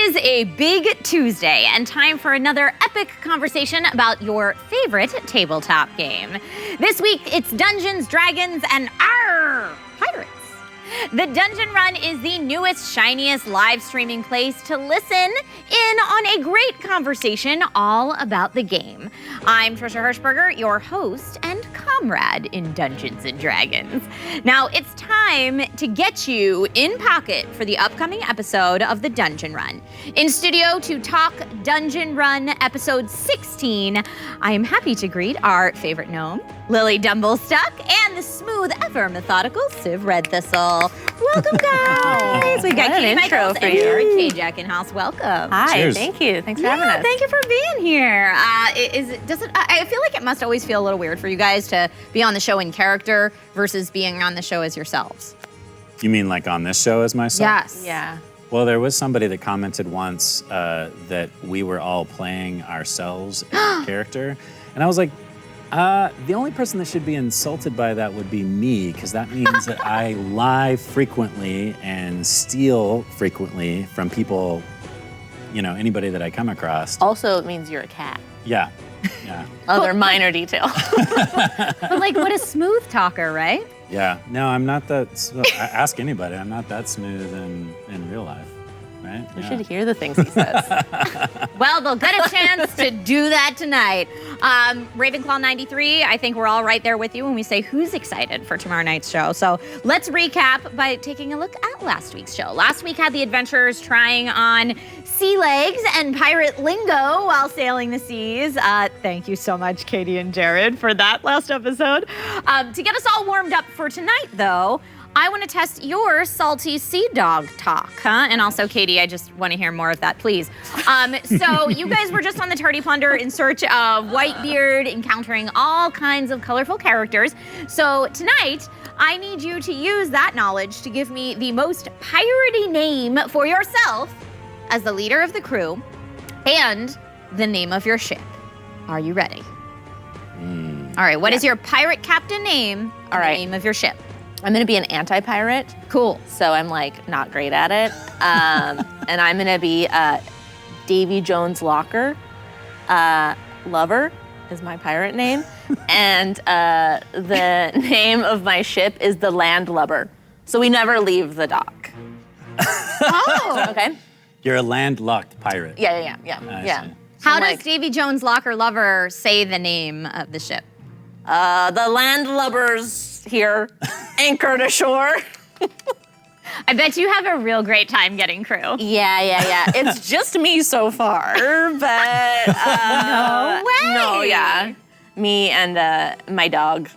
is a big Tuesday and time for another epic conversation about your favorite tabletop game. This week, it's Dungeons, Dragons, and Pirates. The Dungeon Run is the newest, shiniest live streaming place to listen in on a great conversation all about the game. I'm Trisha Hershberger, your host and comrade in Dungeons and Dragons. Now it's time to get you in pocket for the upcoming episode of the Dungeon Run. In studio to talk Dungeon Run episode 16, I am happy to greet our favorite gnome, Lily Dumblestuck, and the smooth, ever methodical Civ Red Thistle. Welcome, guys. We got Katie intro Michels for and you. Kjack in house. Welcome. Hi, Cheers. thank you. Thanks for having us. Thank you for being here. I feel like it must always feel a little weird for you guys to be on the show in character versus being on the show as yourselves. You mean like on this show as myself? Yes. Yeah. Well, there was somebody that commented once that we were all playing ourselves in character. And I was like, the only person that should be insulted by that would be me, because that means that I lie frequently and steal frequently from people, anybody that I come across. Also, it means you're a cat. Yeah. Other minor detail. But like, what a smooth talker, right? Yeah. No, I'm not that, ask anybody, I'm not that smooth in real life, right? We should hear the things he says. Well, they'll get a chance to do that tonight. Ravenclaw93, I think we're all right there with you when we say who's excited for tomorrow night's show. So let's recap by taking a look at last week's show. Last week had the adventurers trying on sea legs and pirate lingo while sailing the seas. Thank you so much, Katie and Jared, for that last episode. To get us all warmed up for tonight, though, I want to test your salty sea dog talk, huh? And also, Katie, I just want to hear more of that, please. So you guys were just on the Tardy Plunder in search of Whitebeard, encountering all kinds of colorful characters. So tonight, I need you to use that knowledge to give me the most piratey name for yourself as the leader of the crew and the name of your ship. Are you ready? All right, what is your pirate captain name and the name of your ship? I'm going to be an anti-pirate. Cool. So I'm not great at it. And I'm going to be Davy Jones Locker. Lover is my pirate name. And the name of my ship is the Landlubber. So we never leave the dock. Oh. Okay? You're a landlocked pirate. Yeah. See. How does Davy Jones Locker Lover say the name of the ship? The Landlubber's here, anchored ashore. I bet you have a real great time getting crew. Yeah. It's just me so far, but No way. No, yeah, me and my dog.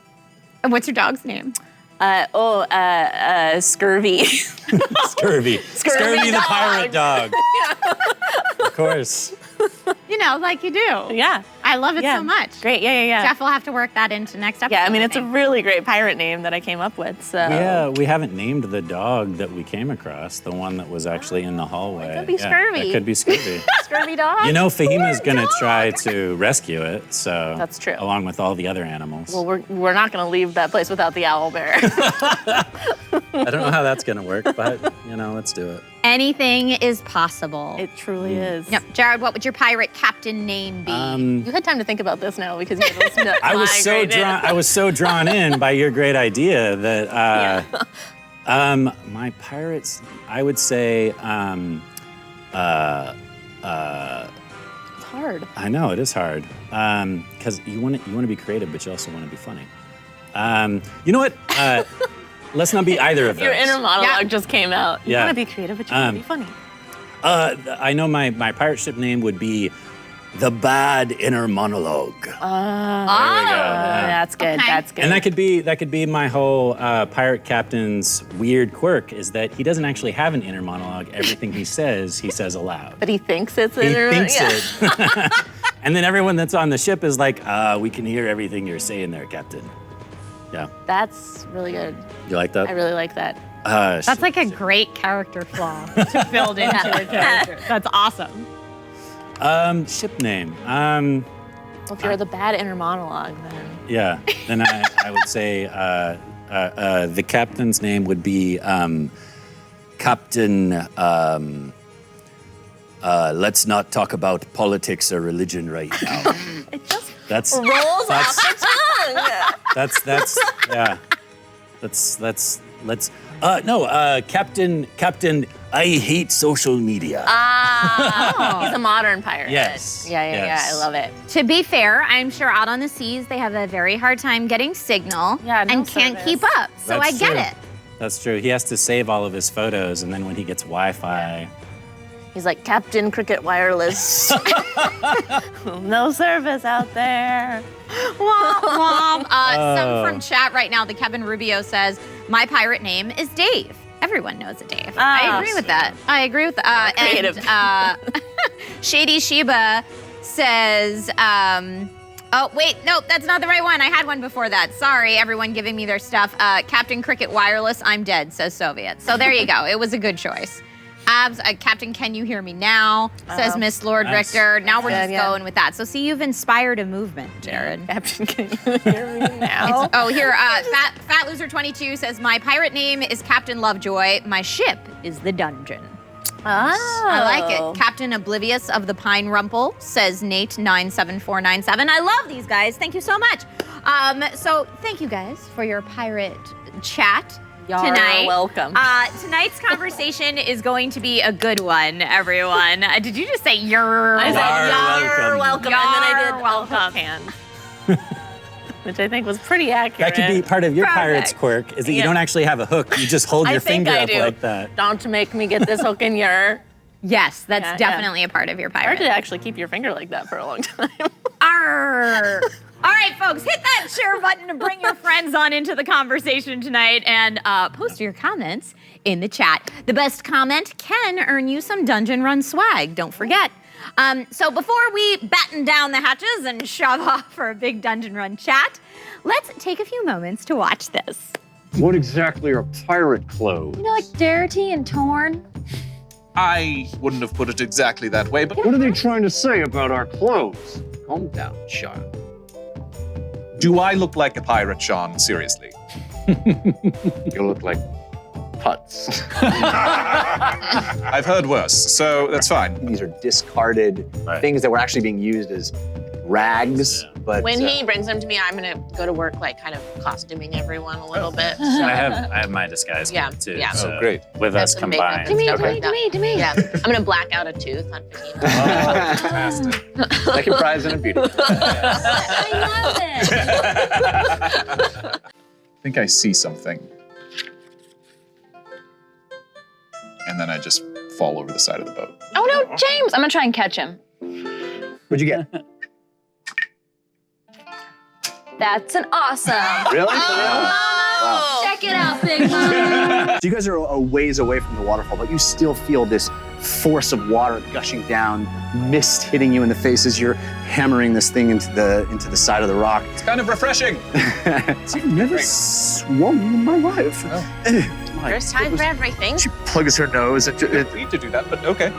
And what's your dog's name? Scurvy. Scurvy the dog. pirate dog. Of course. Like you do. Yeah. I love it so much. Great. Yeah. Jeff will have to work that into next episode. Yeah, I mean, it's a think. really great pirate name that I came up with. So Yeah, we haven't named the dog that we came across, the one that was actually in the hallway. It could be Scurvy. It could be Scurvy. Scurvy dog. Fahima's going to dog. try to rescue it, so. That's true. Along with all the other animals. Well, we're not going to leave that place without the owlbear. I don't know how that's going to work, but, let's do it. Anything is possible. It truly is. Yep. Jared, what would your pirate captain name be? You had time to think about this now because you had listened to I was so drawn in by your great idea that my pirates, I would say It's hard. I know it is hard because you want to be creative, but you also want to be funny. You know what? Let's not be either of those. Your inner monologue just came out. You Yeah. want to be creative, but you want to be funny. I know my pirate ship name would be The Bad Inner Monologue. Oh, That's good. Okay. That's good. And that could be my whole pirate captain's weird quirk is that he doesn't actually have an inner monologue. Everything he says aloud. But he thinks it's He inner. thinks yeah. it. And then everyone that's on the ship is like, we can hear everything you're saying there, Captain. Yeah. That's really good. You like that? I really like that. That's like a great character flaw to build into a character. That's awesome. Ship name. Well, if you're the bad inner monologue, then. Yeah. Then I would say the captain's name would be Captain let's not talk about politics or religion right now. It just That's rolls off the tongue. let's. Captain, I hate social media. He's a modern pirate. Yes. Yeah. I love it. To be fair, I'm sure out on the seas they have a very hard time getting signal and can't service. keep up. So That's I get true. it. That's true. He has to save all of his photos, and then when he gets Wi-Fi, He's like, Captain Cricket Wireless. No service out there. Womp, womp. Some from chat right now, the Kevin Rubio says, my pirate name is Dave. Everyone knows a Dave. I agree with that. I agree with that. Creative. Shady Sheba says, oh, wait, nope, that's not the right one. I had one before that. Sorry, everyone giving me their stuff. Captain Cricket Wireless, I'm dead, says Soviet. So there you go. It was a good choice. Abs, Captain, can you hear me now? Says Miss Lord Nice. Richter. Now we're Good, just going with that. So see, you've inspired a movement, Jared. Captain, can you hear me now? Here, Fat Loser 22 says, my pirate name is Captain Lovejoy. My ship is the Dungeon. I like it. Captain Oblivious of the Pine Rumple, says Nate 97497. I love these guys. Thank you so much. So thank you guys for your pirate chat tonight. You're welcome. Tonight's conversation is going to be a good one, everyone. Did you just say you're I said, You're you're welcome. You're And then I did welcome. a hook hand. Which I think was pretty accurate. that could be part of your Perfect. pirate's quirk, is that you Yeah. don't actually have a hook. You just hold I your think finger I up do. like that. Don't make me get this hook in your... Yes, that's Yeah, definitely a part of your Hard pirate. to actually keep your finger like that for a long time. Arr. All right, folks, hit that share button to bring your friends on into the conversation tonight and post your comments in the chat. The best comment can earn you some Dungeon Run swag, don't forget. So before we batten down the hatches and shove off for a big Dungeon Run chat, let's take a few moments to watch this. What exactly are pirate clothes? You know, like dirty and torn. I wouldn't have put it exactly that way, but What are they trying to say about our clothes? Calm down, child. do I look like a pirate, Sean? Seriously. You look like putz. I've heard worse, so that's fine. These are discarded things that were actually being used as rags. But When he brings them to me, I'm gonna go to work like kind of costuming everyone a little bit. So. I have my disguise Yeah, kit too. yeah. So Oh, great. with Have us some makeup combined. and To me. Yeah, I'm gonna black out a tooth on Pacino. Fantastic. second prize in a beauty. I love it. I think I see something. And then I just fall over the side of the boat. Oh no, James! I'm gonna try and catch him. What'd you get? That's an awesome. Really? Wow. Check it out, Big Mom. So you guys are a ways away from the waterfall, but you still feel this force of water gushing down, mist hitting you in the face as you're hammering this thing into the side of the rock. It's kind of refreshing. I've never swum in my life. My First time for everything. She plugs her nose and I need to do that, but okay.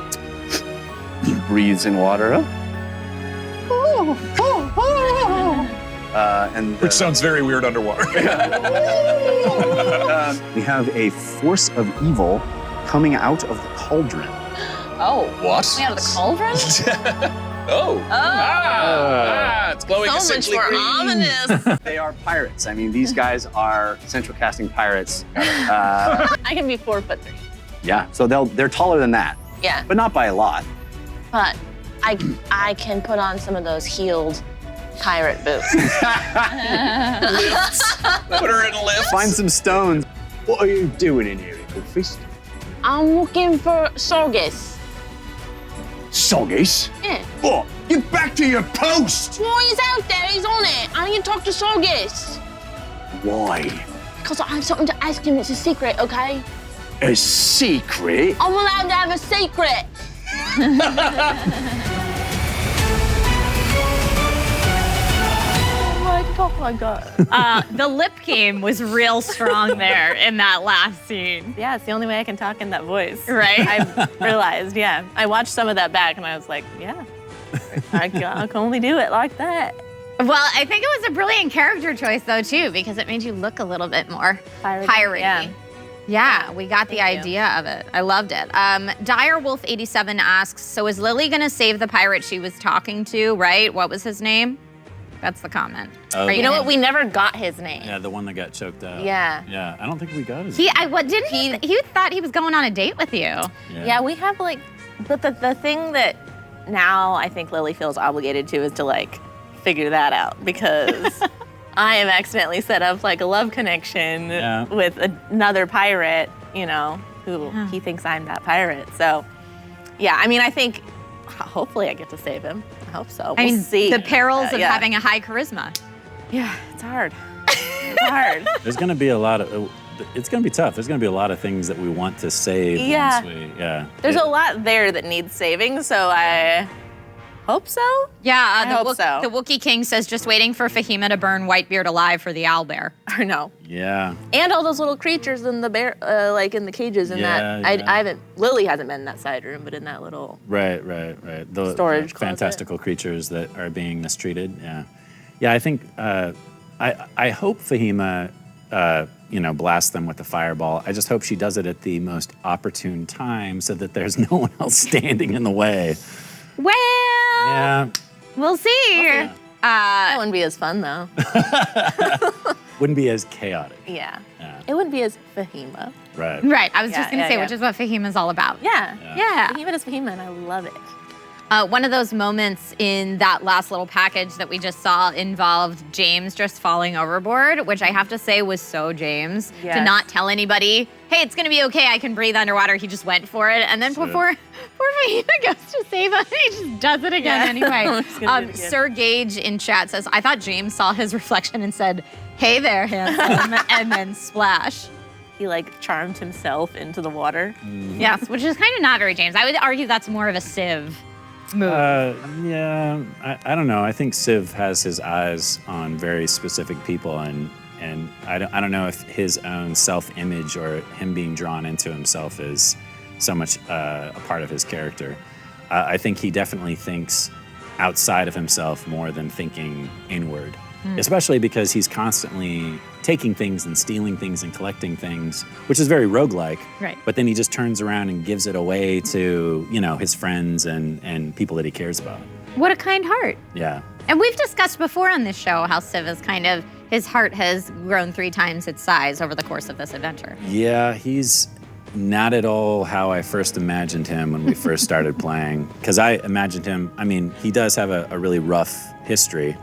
breathes in water. Which sounds very weird underwater. We have a force of evil coming out of the cauldron. Oh. What? We out of the cauldron? It's glowing So much essentially more green. ominous. They are pirates. I mean, these guys are central casting pirates. I can be 4'3". Yeah, so they're taller than that, Yeah, but not by a lot. but I can put on some of those heeled pirate boots. Put her in a lift. Find some stones. What are you doing in here, Goldfist? I'm looking for Sorgus. Soggies? Yeah. Oh, get back to your post! Well, he's out there. He's on it. I need to talk to Sorgus. Why? Because I have something to ask him. It's a secret, okay? A secret? I'm allowed to have a secret. Oh my God. The lip game was real strong there in that last scene. Yeah, it's the only way I can talk in that voice. Right? I realized, yeah. I watched some of that back and I was like, yeah, I can only do it like that. Well, I think it was a brilliant character choice, though, too, because it made you look a little bit more piratey. Yeah. Yeah, we got the Thank you. idea of it. I loved it. Direwolf87 asks, so is Lily gonna save the pirate she was talking to, right? What was his name? That's the comment. Oh, Are You know gonna- what? We never got his name. Yeah, the one that got choked out. Yeah. Yeah, I don't think we got his. He thought he was going on a date with you. Yeah, we have like, but the thing that now I think Lily feels obligated to is to like figure that out because I have accidentally set up like a love connection with another pirate, you know, who he thinks I'm that pirate. So, yeah, I mean, I think hopefully I get to save him. I hope so. I We'll mean, see. the perils of Yeah. having a high charisma. Yeah, it's hard. It's hard. There's going to be a lot of. It's going to be tough. There's going to be a lot of things that we want to save. Yeah. Yeah. There's a lot there that needs saving, so I hope so. Yeah, I hope so. the Wookiee King says just waiting for Fahima to burn Whitebeard alive for the owlbear. Or no. Yeah. And all those little creatures in the bear, like in the cages and that. I haven't. Lily hasn't been in that side room, but in that little. Right. The Storage closet. fantastical creatures that are being mistreated. Yeah. Yeah, I think. I hope Fahima, blasts them with the fireball. I just hope she does it at the most opportune time so that there's no one else standing in the way. Well, Yeah. we'll see. That wouldn't be as fun though. Wouldn't be as chaotic. Yeah. Yeah. It wouldn't be as Fahima. Right. Right, I was just Yeah, gonna yeah, say, yeah. which is what Fahima's all about. Yeah. Yeah. Fahima is Fahima, and I love it. One of those moments in that last little package that we just saw involved James just falling overboard, which I have to say was so James to Yes. not tell anybody, hey, it's gonna be okay, I can breathe underwater. He just went for it. And then Sure. before Fahima goes to save him, he just does it again anyway. He's gonna do it again. Sir Gage in chat says, I thought James saw his reflection and said, hey there, handsome, and then splash. He like charmed himself into the water. Yes, which is kind of not very James. I would argue that's more of a Civ move. Yeah, I don't know. I think Civ has his eyes on very specific people, and I don't know if his own self-image or him being drawn into himself is so much a part of his character. I think he definitely thinks outside of himself more than thinking inward, especially because he's constantly taking things and stealing things and collecting things, which is very roguelike. Right. But then he just turns around and gives it away to, his friends and people that he cares about. What a kind heart. Yeah. And we've discussed before on this show how Civ is his heart has grown 3 times its size over the course of this adventure. Yeah, he's not at all how I first imagined him when we first started playing. Because I imagined him, he does have a really rough history.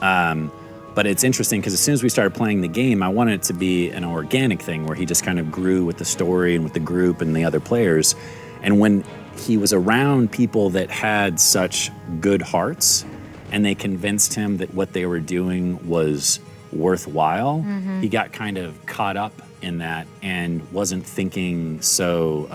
But it's interesting because as soon as we started playing the game, I wanted it to be an organic thing where he just kind of grew with the story and with the group and the other players. And when he was around people that had such good hearts and they convinced him that what they were doing was worthwhile, he got kind of caught up in that and wasn't thinking so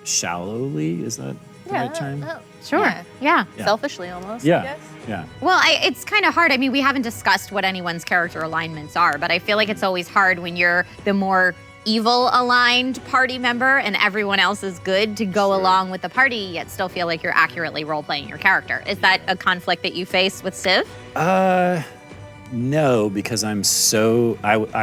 shallowly. Is that the right term? Sure. Yeah. Selfishly almost. I Yeah. guess. Yeah. Well, it's kind of hard. We haven't discussed what anyone's character alignments are, but I feel like it's always hard when you're the more evil aligned party member and everyone else is good to go along with the party, yet still feel like you're accurately role playing your character. Is that a conflict that you face with Civ? No, because I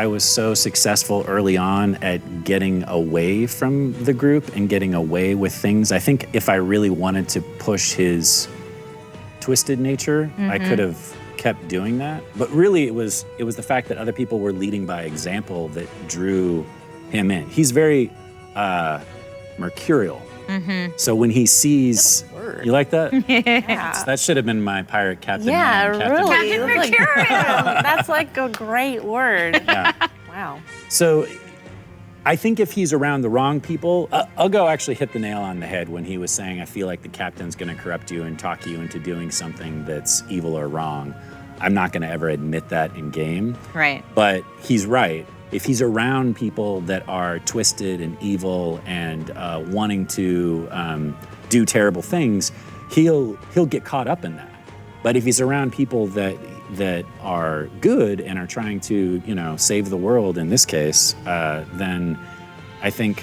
was so successful early on at getting away from the group and getting away with things. I think if I really wanted to push his twisted nature, I could have kept doing that. But really it was the fact that other people were leading by example that drew him in. He's very mercurial. So when he sees, you like that? Yeah. That should have been my pirate captain. Yeah, name, Captain really. Captain That's like- Mercurial. That's like a great word. Yeah. Wow. So I think if he's around the wrong people, I'll go actually hit the nail on the head when he was saying, I feel like the captain's going to corrupt you and talk you into doing something that's evil or wrong. I'm not going to ever admit that in game. Right. But he's right. If he's around people that are twisted and evil and wanting to do terrible things, he'll get caught up in that. But if he's around people that are good and are trying to, save the world in this case, then I think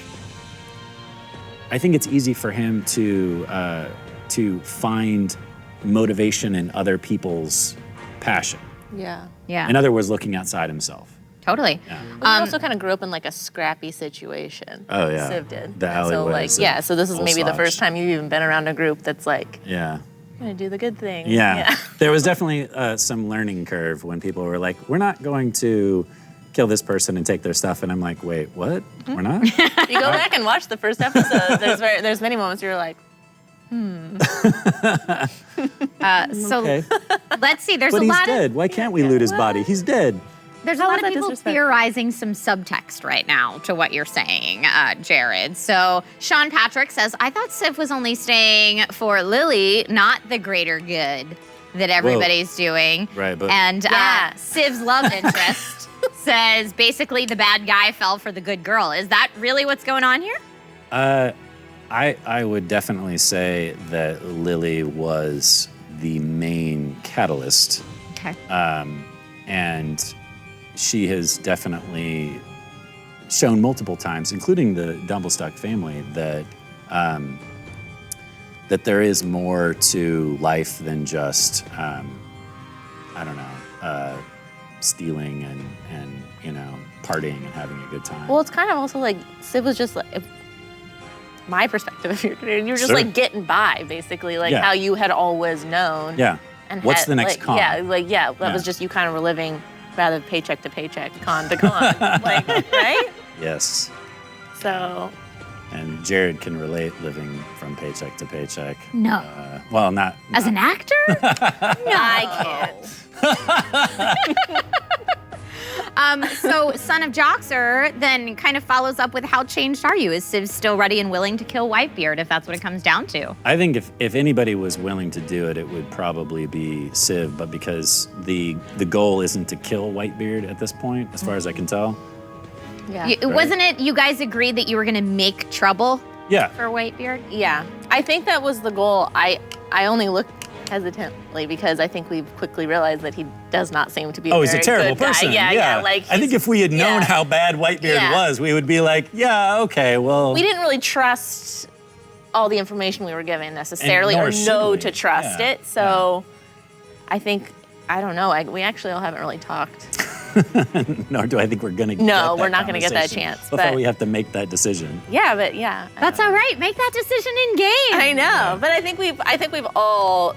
it's easy for him to find motivation in other people's passion. Yeah. Yeah. In other words, looking outside himself. Totally. Yeah. We also kind of grew up in like a scrappy situation. Oh, yeah. Civ did. The So like, alleyways yeah. and So this is full maybe the slosh. first time you've even been around a group that's like, Yeah. I'm gonna do the good thing. Yeah. There was definitely some learning curve when people were like, we're not going to kill this person and take their stuff. And I'm like, wait, what? We're not? You go back and watch the first episode. There's many moments where you're like, So Okay. let's see. There's But a he's lot dead. Why can't we loot his body? He's dead. There's a How lot was of that people disrespectful? theorizing some subtext right now to what you're saying, Jared. So Sean Patrick says, I thought Civ was only staying for Lily, not the greater good that everybody's doing. Right, but- And Yeah. Civ's love interest says basically the bad guy fell for the good girl. Is that really what's going on here? I would definitely say that Lily was the main catalyst. Okay. And she has definitely shown multiple times, including the Dumblestuck family, that that there is more to life than just stealing and partying and having a good time. well, it's kind of also like Civ was just like, my perspective of your career, you were just Sure. like getting by, basically, like Yeah. how you had always known. Yeah. And What's had, the next like, con? Yeah, that Yeah. was just you kind of were living rather paycheck to paycheck, con to con, like, right? Yes. So, And Jared can relate living from paycheck to paycheck. No. Well, not As an actor? I can't. So Son of Joxer then kind of follows up with how changed are you? Is Civ still ready and willing to kill Whitebeard if that's what it comes down to? I think if anybody was willing to do it, it would probably be Civ, but because the goal isn't to kill Whitebeard at this point, as far as I can tell. Yeah. Wasn't it you guys agreed that you were going to make trouble Yeah. for Whitebeard? Yeah, I think that was the goal. I only looked hesitantly because I think we've quickly realized that he does not seem to be. Oh, he's a very terrible good guy. person. Yeah. Like I think if we had known yeah. how bad Whitebeard Yeah. was, we would be like, yeah, okay, well. we didn't really trust all the information we were given necessarily, nor or should know we. to trust Yeah. it. So, I think I don't know. We actually all haven't really talked. Nor do I think we're going to No, we're not gonna get that conversation chance, before but- we have to make that decision. Yeah, but yeah. That's all right. Make that decision in game. I know, but I think we've all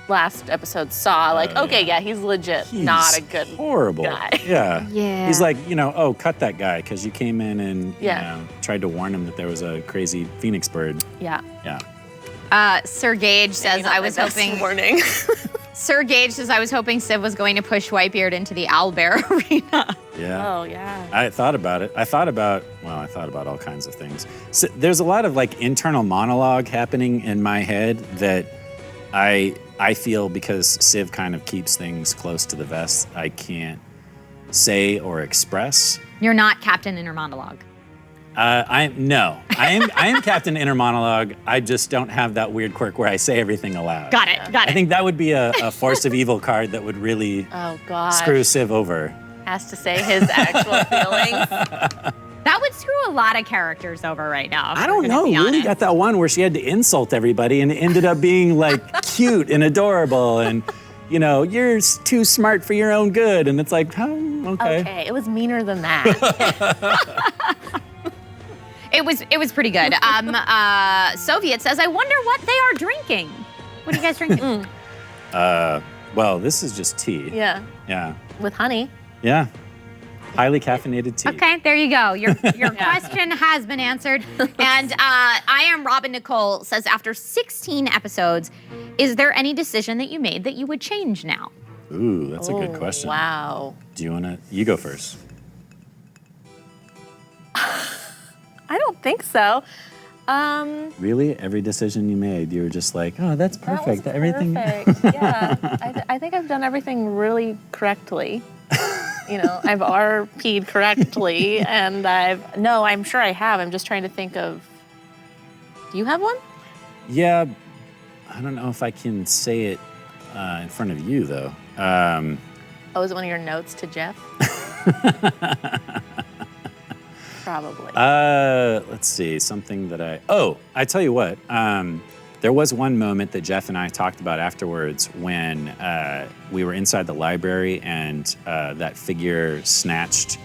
last episode saw like, Oh, okay, yeah. yeah, he's legit He's not a good horrible guy. Yeah. Yeah. He's like, oh, cut that guy because you came in and Yeah. tried to warn him that there was a crazy phoenix bird. Yeah. Yeah. Sir Gage says, I was hoping. warning. Sir Gage says, I was hoping Civ was going to push Whitebeard into the owlbear arena. Yeah. Oh yeah. I thought about it. I thought about all kinds of things. So there's a lot of like internal monologue happening in my head that I feel because Civ kind of keeps things close to the vest, I can't say or express. You're not Captain Inner Monologue. I am Captain Inner Monologue. I just don't have that weird quirk where I say everything aloud. Got it. I think that would be a force of evil card that would really Oh god. screw Civ over. Has to say his actual feelings. That would screw a lot of characters over right now. if I we're don't gonna know. be Lily honest. got that one where she had to insult everybody and it ended up being like cute and adorable and, you're too smart for your own good. And it's like, oh, okay. Okay, it was meaner than that. It was pretty good. Soviet says, I wonder what they are drinking. What are you guys drinking? Well, this is just tea. Yeah. Yeah. With honey. Yeah. Highly caffeinated tea. Okay, there you go. Your question has been answered. And I am Robin Nicole says, after 16 episodes, is there any decision that you made that you would change now? Ooh, that's a good question. Wow. Do you want to? You go first. I don't think so. Really? Every decision you made, you were just like, oh, that's perfect. That was Everything. perfect. Yeah. I think I've done everything really correctly. I've RP'd correctly, and I'm sure I have. I'm just trying to think of. Do you have one? Yeah. I don't know if I can say it in front of you, though. Oh, is it one of your notes to Jeff? Probably. Let's see. Something that I tell you what. There was one moment that Jeff and I talked about afterwards when we were inside the library and that figure snatched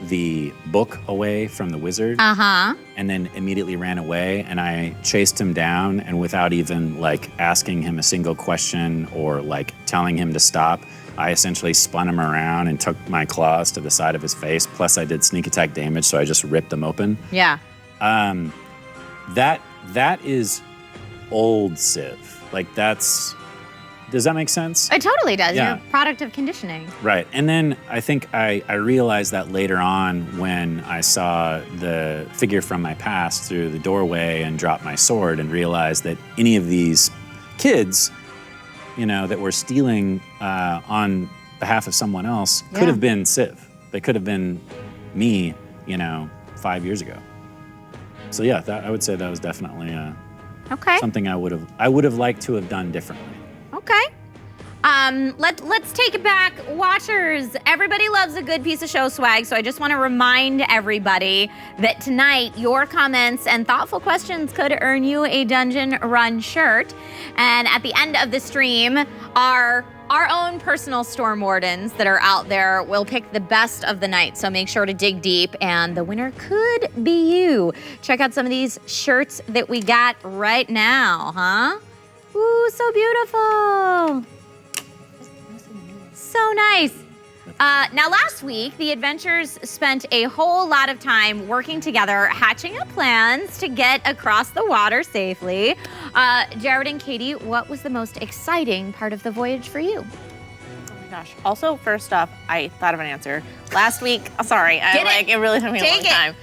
the book away from the wizard and then immediately ran away, and I chased him down, and without even like asking him a single question or like telling him to stop, I essentially spun him around and took my claws to the side of his face, plus I did sneak attack damage, so I just ripped him open. Yeah. That is old Civ. Like does that make sense? It totally does. Yeah. You're a product of conditioning. Right. And then I think I realized that later on when I saw the figure from my past through the doorway and dropped my sword and realized that any of these kids, that were stealing on behalf of someone else could have been Civ. They could have been me, 5 years ago. So yeah, I would say that was definitely something I would have liked to have done differently. Okay. Let's take it back. Watchers, everybody loves a good piece of show swag, so I just want to remind everybody that tonight your comments and thoughtful questions could earn you a Dungeon Run shirt. And at the end of the stream, our own personal storm wardens that are out there will pick the best of the night, so make sure to dig deep, and the winner could be you. Check out some of these shirts that we got right now, huh? Ooh, so beautiful. So nice. Now, last week, the adventurers spent a whole lot of time working together, hatching up plans to get across the water safely. Jared and Katie, what was the most exciting part of the voyage for you? Oh my gosh. Also, first off, I thought of an answer. Last week, sorry, it really took me a long time.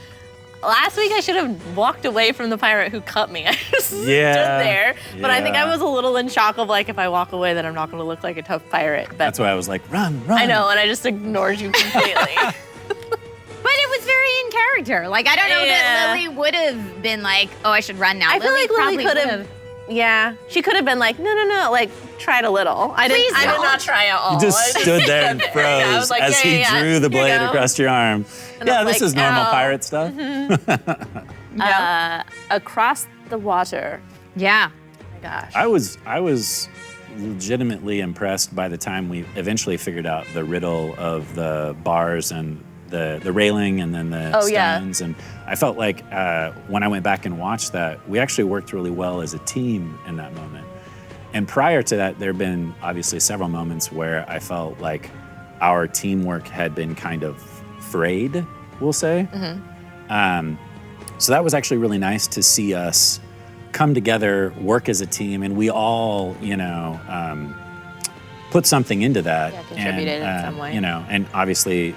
Last week, I should have walked away from the pirate who cut me. I just stood there. But I think I was a little in shock of if I walk away, then I'm not going to look like a tough pirate. But that's why I was like, run. I know, and I just ignored you completely. But it was very in character. I don't know that Lily would have been like, oh, I should run now. I feel like Lily could have. Yeah, she could have been like, no, tried a little. I did not try at all. You just stood there and froze as he drew the blade across your arm. And this is normal pirate stuff. Across the water. Yeah. Oh my gosh. I was legitimately impressed by the time we eventually figured out the riddle of the bars and the railing and then the stones. And I felt like when I went back and watched that, we actually worked really well as a team in that moment. And prior to that, there have been obviously several moments where I felt like our teamwork had been kind of frayed, we'll say. So that was actually really nice to see us come together, work as a team, and we all, put something into that. Yeah, contributed in some way. And obviously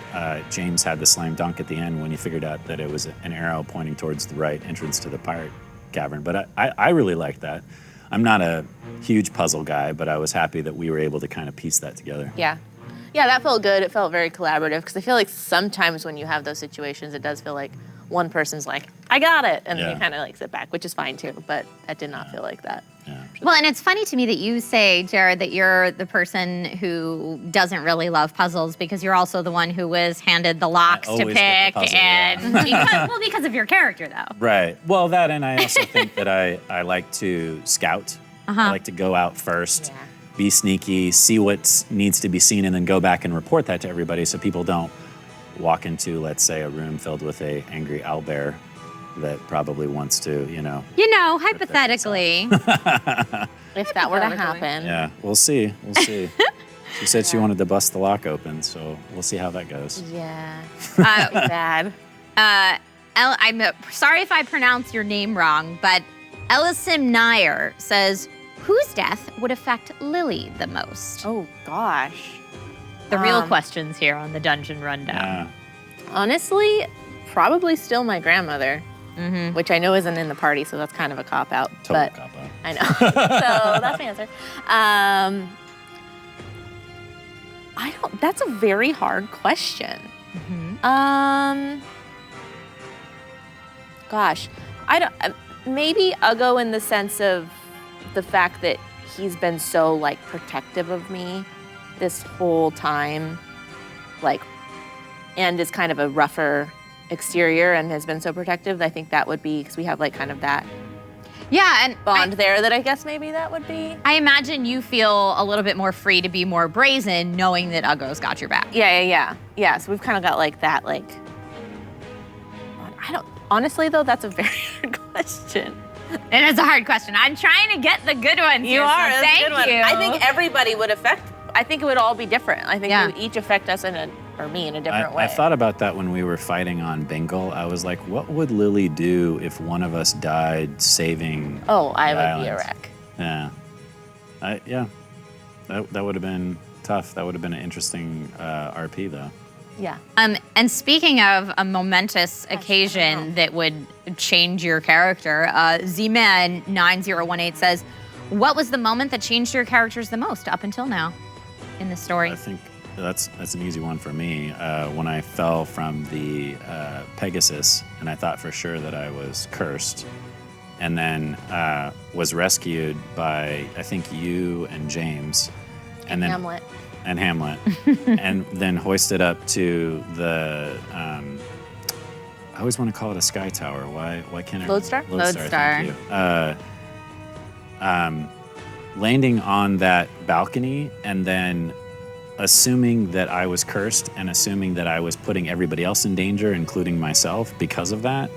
James had the slam dunk at the end when he figured out that it was an arrow pointing towards the right entrance to the pirate cavern. But I really liked that. I'm not a huge puzzle guy, but I was happy that we were able to kind of piece that together. Yeah. Yeah, that felt good. It felt very collaborative because I feel like sometimes when you have those situations, it does feel like one person's like, I got it. And then you kind of sit back, which is fine too. But that did not feel like that. Yeah. Well, and it's funny to me that you say, Jared, that you're the person who doesn't really love puzzles because you're also the one who was handed the locks to pick. Because of your character, though. Right. Well, that, and I also think that I like to scout. I like to go out first, be sneaky, see what needs to be seen, and then go back and report that to everybody so people don't walk into, let's say, a room filled with a angry owlbear that probably wants to, hypothetically. If that were to happen. Yeah, we'll see. She said she wanted to bust the lock open, so we'll see how that goes. Yeah. Bad. I'm sorry if I pronounce your name wrong, but Ellison Nair says, whose death would affect Lily the most? Oh, gosh. The real questions here on the Dungeon Rundown. Yeah. Honestly, probably still my grandmother, which I know isn't in the party, so that's kind of a cop-out. Total cop-out. I know. So that's my answer. That's a very hard question. Gosh, maybe Uggo in the sense of the fact that he's been so protective of me this whole time, and is kind of a rougher exterior and has been so protective. I think that would be because we have kind of that Yeah, and bond there that I guess maybe that would be. I imagine you feel a little bit more free to be more brazen, knowing that Uggo's got your back. Yeah, so we've kind of got like that, like, honestly though, that's a very hard question. It is a hard question. I'm trying to get the good ones You here, are, so that's a thank good one. you. I think everybody would I think it would all be different. I think Yeah. it would each affect us or me in a different way. I thought about that when we were fighting on Bingle. I was like, what would Lily do if one of us died saving Oh, I the would be a islands? wreck. Yeah. That would have been tough. That would have been an interesting RP, though. Yeah. And speaking of a momentous occasion that would change your character, Z-Man 9018 says, what was the moment that changed your characters the most up until now in the story? I think that's an easy one for me. When I fell from the Pegasus, and I thought for sure that I was cursed, and then was rescued by, I think, you and James. And then Hamlet. And Hamlet. And then hoisted up to the, I always want to call it a sky tower. Why can't I? Lodestar? Lodestar. Thank you. Landing on that balcony and then assuming that I was cursed and assuming that I was putting everybody else in danger, including myself, because of that.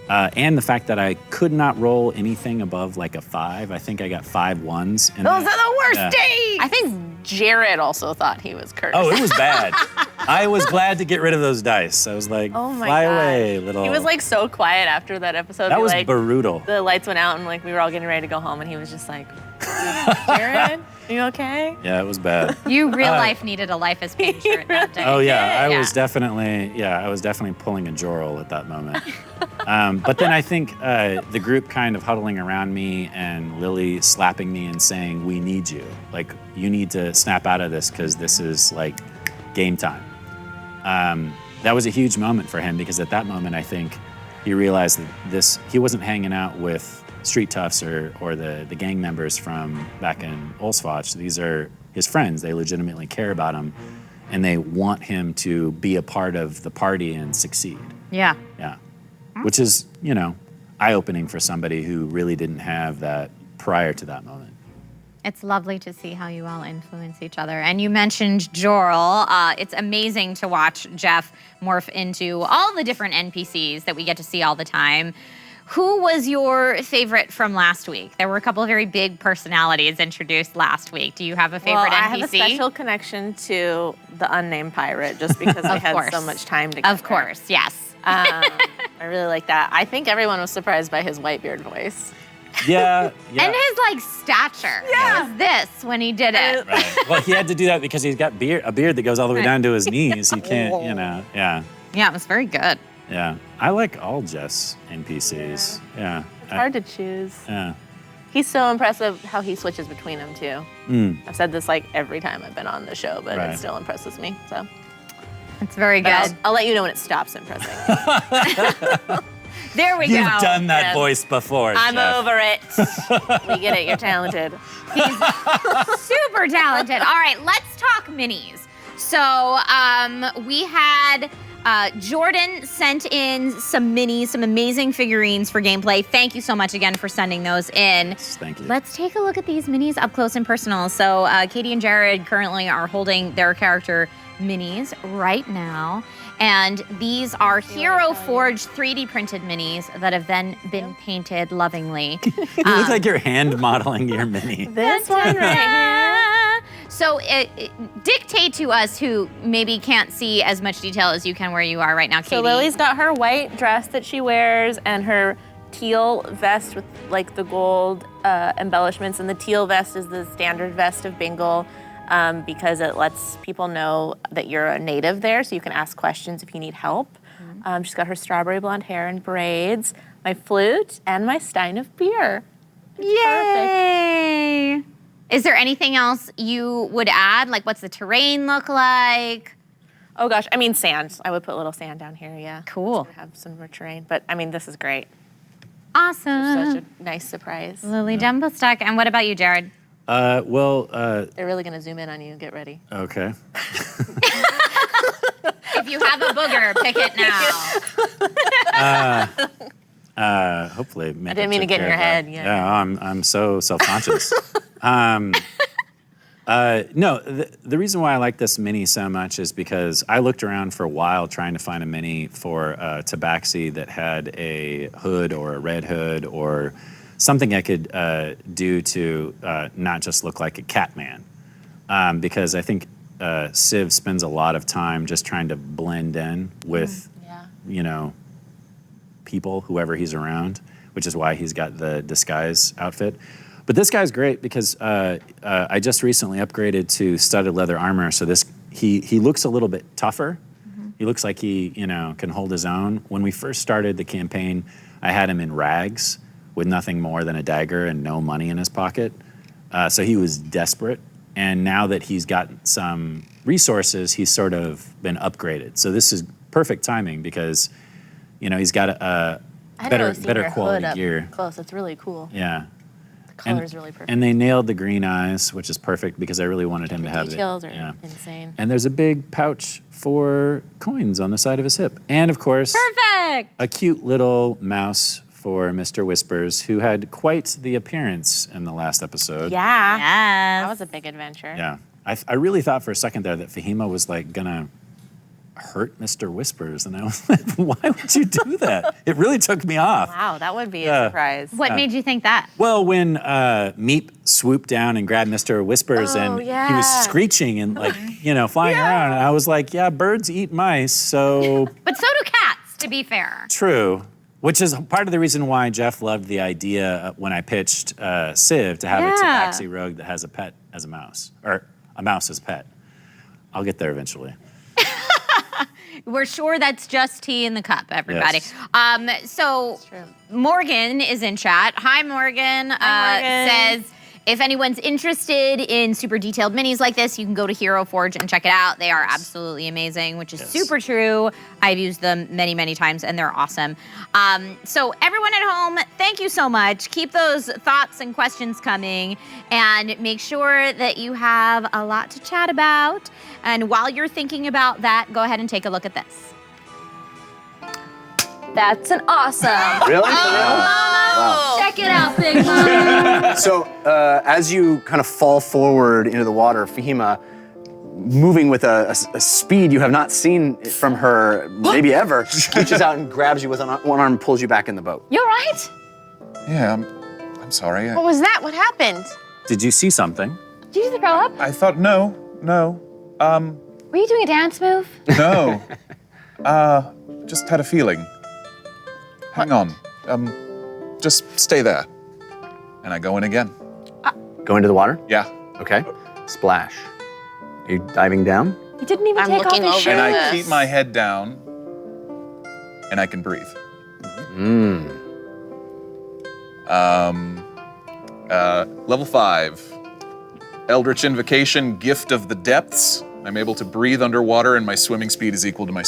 And the fact that I could not roll anything above like a 5. I think I got 5 1s. Those are the worst days! I think Jared also thought he was cursed. Oh, it was bad. I was glad to get rid of those dice. I was like, Oh my fly God. away, little. He was like so quiet after that episode. that was like, brutal. the lights went out and like we were all getting ready to go home and he was just like, Jared, are you okay? Yeah, it was bad. You real life needed a Life is Pain shirt that day. Oh yeah, I Yeah. was definitely pulling a Jorl at that moment. But then I think the group kind of huddling around me and Lily slapping me and saying, "We need you. Like you need to snap out of this because this is like game time." That was a huge moment for him because at that moment I think he realized that he wasn't hanging out with street toughs or the gang members from back in Olswatch. These are his friends. They legitimately care about him and they want him to be a part of the party and succeed. Yeah. Yeah. Which is, eye-opening for somebody who really didn't have that prior to that moment. It's lovely to see how you all influence each other. And you mentioned Jorl. It's amazing to watch Jeff morph into all the different NPCs that we get to see all the time. Who was your favorite from last week? There were a couple of very big personalities introduced last week. Do you have a favorite I NPC? have a special connection to the unnamed pirate just because I had so much time together. Of course, yes. I really like that. I think everyone was surprised by his Whitebeard voice. Yeah. And his stature. Yeah. It was this when he did it. Right. Well, he had to do that because he's got a beard that goes all the way down to his knees. He can't, yeah. Yeah, it was very good. Yeah. I like all Jess NPCs. Yeah. It's hard to choose. Yeah. He's so impressive how he switches between them too. I've said this like every time I've been on the show, but it still impresses me. So it's very good. I'll let you know when it stops impressing. There we go. You've done that voice before, I'm Jeff. over it. We get it. You're talented. He's super talented. All right, let's talk minis. So we had Jordan sent in some minis, some amazing figurines for gameplay. Thank you so much again for sending those in. Yes, thank you. Let's take a look at these minis up close and personal. So Katie and Jared currently are holding their character minis right now. And these are Hero Forged 3D printed minis that have then been painted lovingly. You look like you're hand modeling your mini. This one right here. So dictate to us who maybe can't see as much detail as you can where you are right now, Katie. So Lily's got her white dress that she wears and her teal vest with like the gold embellishments. And the teal vest is the standard vest of Bingle. Because it lets people know that you're a native there, so you can ask questions if you need help. She's got her strawberry blonde hair and braids, my flute, and my stein of beer. Yay! Perfect. Is there anything else you would add? Like, what's the terrain look like? Oh gosh, I mean sand. I would put a little sand down here, yeah. Cool. Just to have some more terrain, but I mean this is great. Awesome. Such a nice surprise. Lily Dumbostuck. And what about you, Jared? They're really gonna zoom in on you. Get ready. Okay. If you have a booger, pick it now. Hopefully, make I didn't mean to take get in care your of that. head, yeah. I'm so self-conscious. No, the reason why I like this mini so much is because I looked around for a while trying to find a mini for Tabaxi that had a hood or a red hood or something I could do to not just look like a Catman. Because I think Civ spends a lot of time just trying to blend in with, people, whoever he's around, which is why he's got the disguise outfit. But this guy's great because I just recently upgraded to studded leather armor, so he looks a little bit tougher. Mm-hmm. He looks like he can hold his own. When we first started the campaign, I had him in rags with nothing more than a dagger and no money in his pocket. So he was desperate. And now that he's gotten some resources, he's sort of been upgraded. So this is perfect timing because, he's got a better quality gear. Close, it's really cool. Yeah. The color is really perfect. And they nailed the green eyes, which is perfect because I really wanted him to have it. Details are insane. And there's a big pouch for coins on the side of his hip. And of course, Perfect. a cute little mouse for Mr. Whispers, who had quite the appearance in the last episode. Yeah. Yes. That was a big adventure. Yeah. I really thought for a second there that Fahima was gonna hurt Mr. Whispers, and I was like, why would you do that? It really took me off. Wow, that would be a surprise. What made you think that? Well, when Meep swooped down and grabbed Mr. Whispers and he was screeching and flying around, and I was like, yeah, birds eat mice, so. But so do cats, to be fair. True. Which is part of the reason why Jeff loved the idea when I pitched Civ to have a Tabaxi rogue that has a pet as a mouse, or a mouse as a pet. I'll get there eventually. We're sure that's just tea in the cup, everybody. Yes. So Morgan is in chat. Hi, Morgan. Says, if anyone's interested in super detailed minis like this, you can go to Hero Forge and check it out. They are absolutely amazing, which is super true. I've used them many, many times, and they're awesome. So everyone at home, thank you so much. Keep those thoughts and questions coming, and make sure that you have a lot to chat about. And while you're thinking about that, go ahead and take a look at this. That's an awesome. Really? Wow. Check it out, Big Mama. So as you kind of fall forward into the water, Fahima, moving with a speed you have not seen from her maybe ever, reaches out and grabs you with one arm and pulls you back in the boat. You all right? Yeah, I'm sorry. What was that? What happened? Did you see something? Did you throw up? I thought, no. Were you doing a dance move? No. Just had a feeling. Hang on. Just stay there. And I go in again. Go into the water? Yeah. Okay. Splash. Are you diving down? He didn't even I'm take off looking his over. shoes. And I keep my head down, and I can breathe. Level 5. Eldritch Invocation, Gift of the Depths. I'm able to breathe underwater, and my swimming speed is equal to my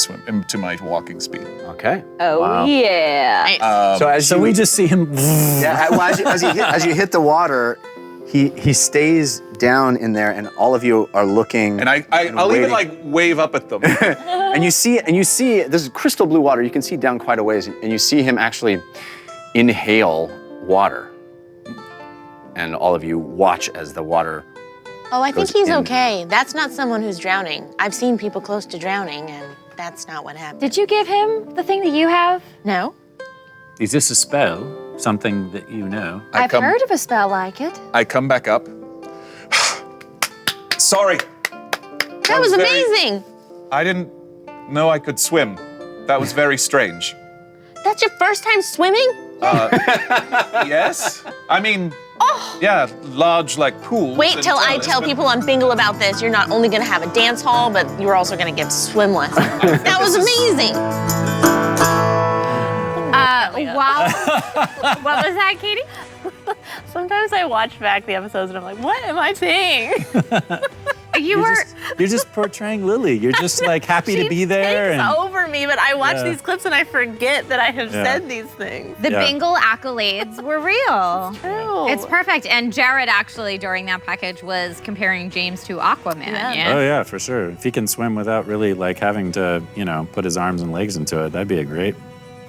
walking speed. Okay. Oh, Wow. yeah. So we just see him. Yeah, well, as you hit the water, he stays down in there, and all of you are looking. And I'll waiting. even wave up at them. and you see this is crystal blue water. You can see down quite a ways, and you see him actually inhale water. And all of you watch as the water. Oh, I think goes he's in. okay. That's not someone who's drowning. I've seen people close to drowning, and that's not what happened. Did you give him the thing that you have? No? Is this a spell? Something that you know? I've heard of a spell like it. I come back up. Sorry. That was amazing. I didn't know I could swim. That was very strange. That's your first time swimming? Yes? I mean, yeah, large like pools. Wait and till I tunnels, tell but- people on Bingle about this. You're not only gonna have a dance hall, but you're also gonna give swim lessons. That was amazing. What was that, Katie? Sometimes I watch back the episodes and I'm like, what am I saying? You're just portraying Lily. You're just like happy to be there. Takes And over me, but I watch Yeah. these clips and I forget that I have Yeah. said these things. The Yeah. Bingle accolades were real. True. It's perfect. And Jared actually, during that package, was comparing James to Aquaman. Yeah. oh yeah, for sure. If he can swim without really like having to, put his arms and legs into it, that'd be a great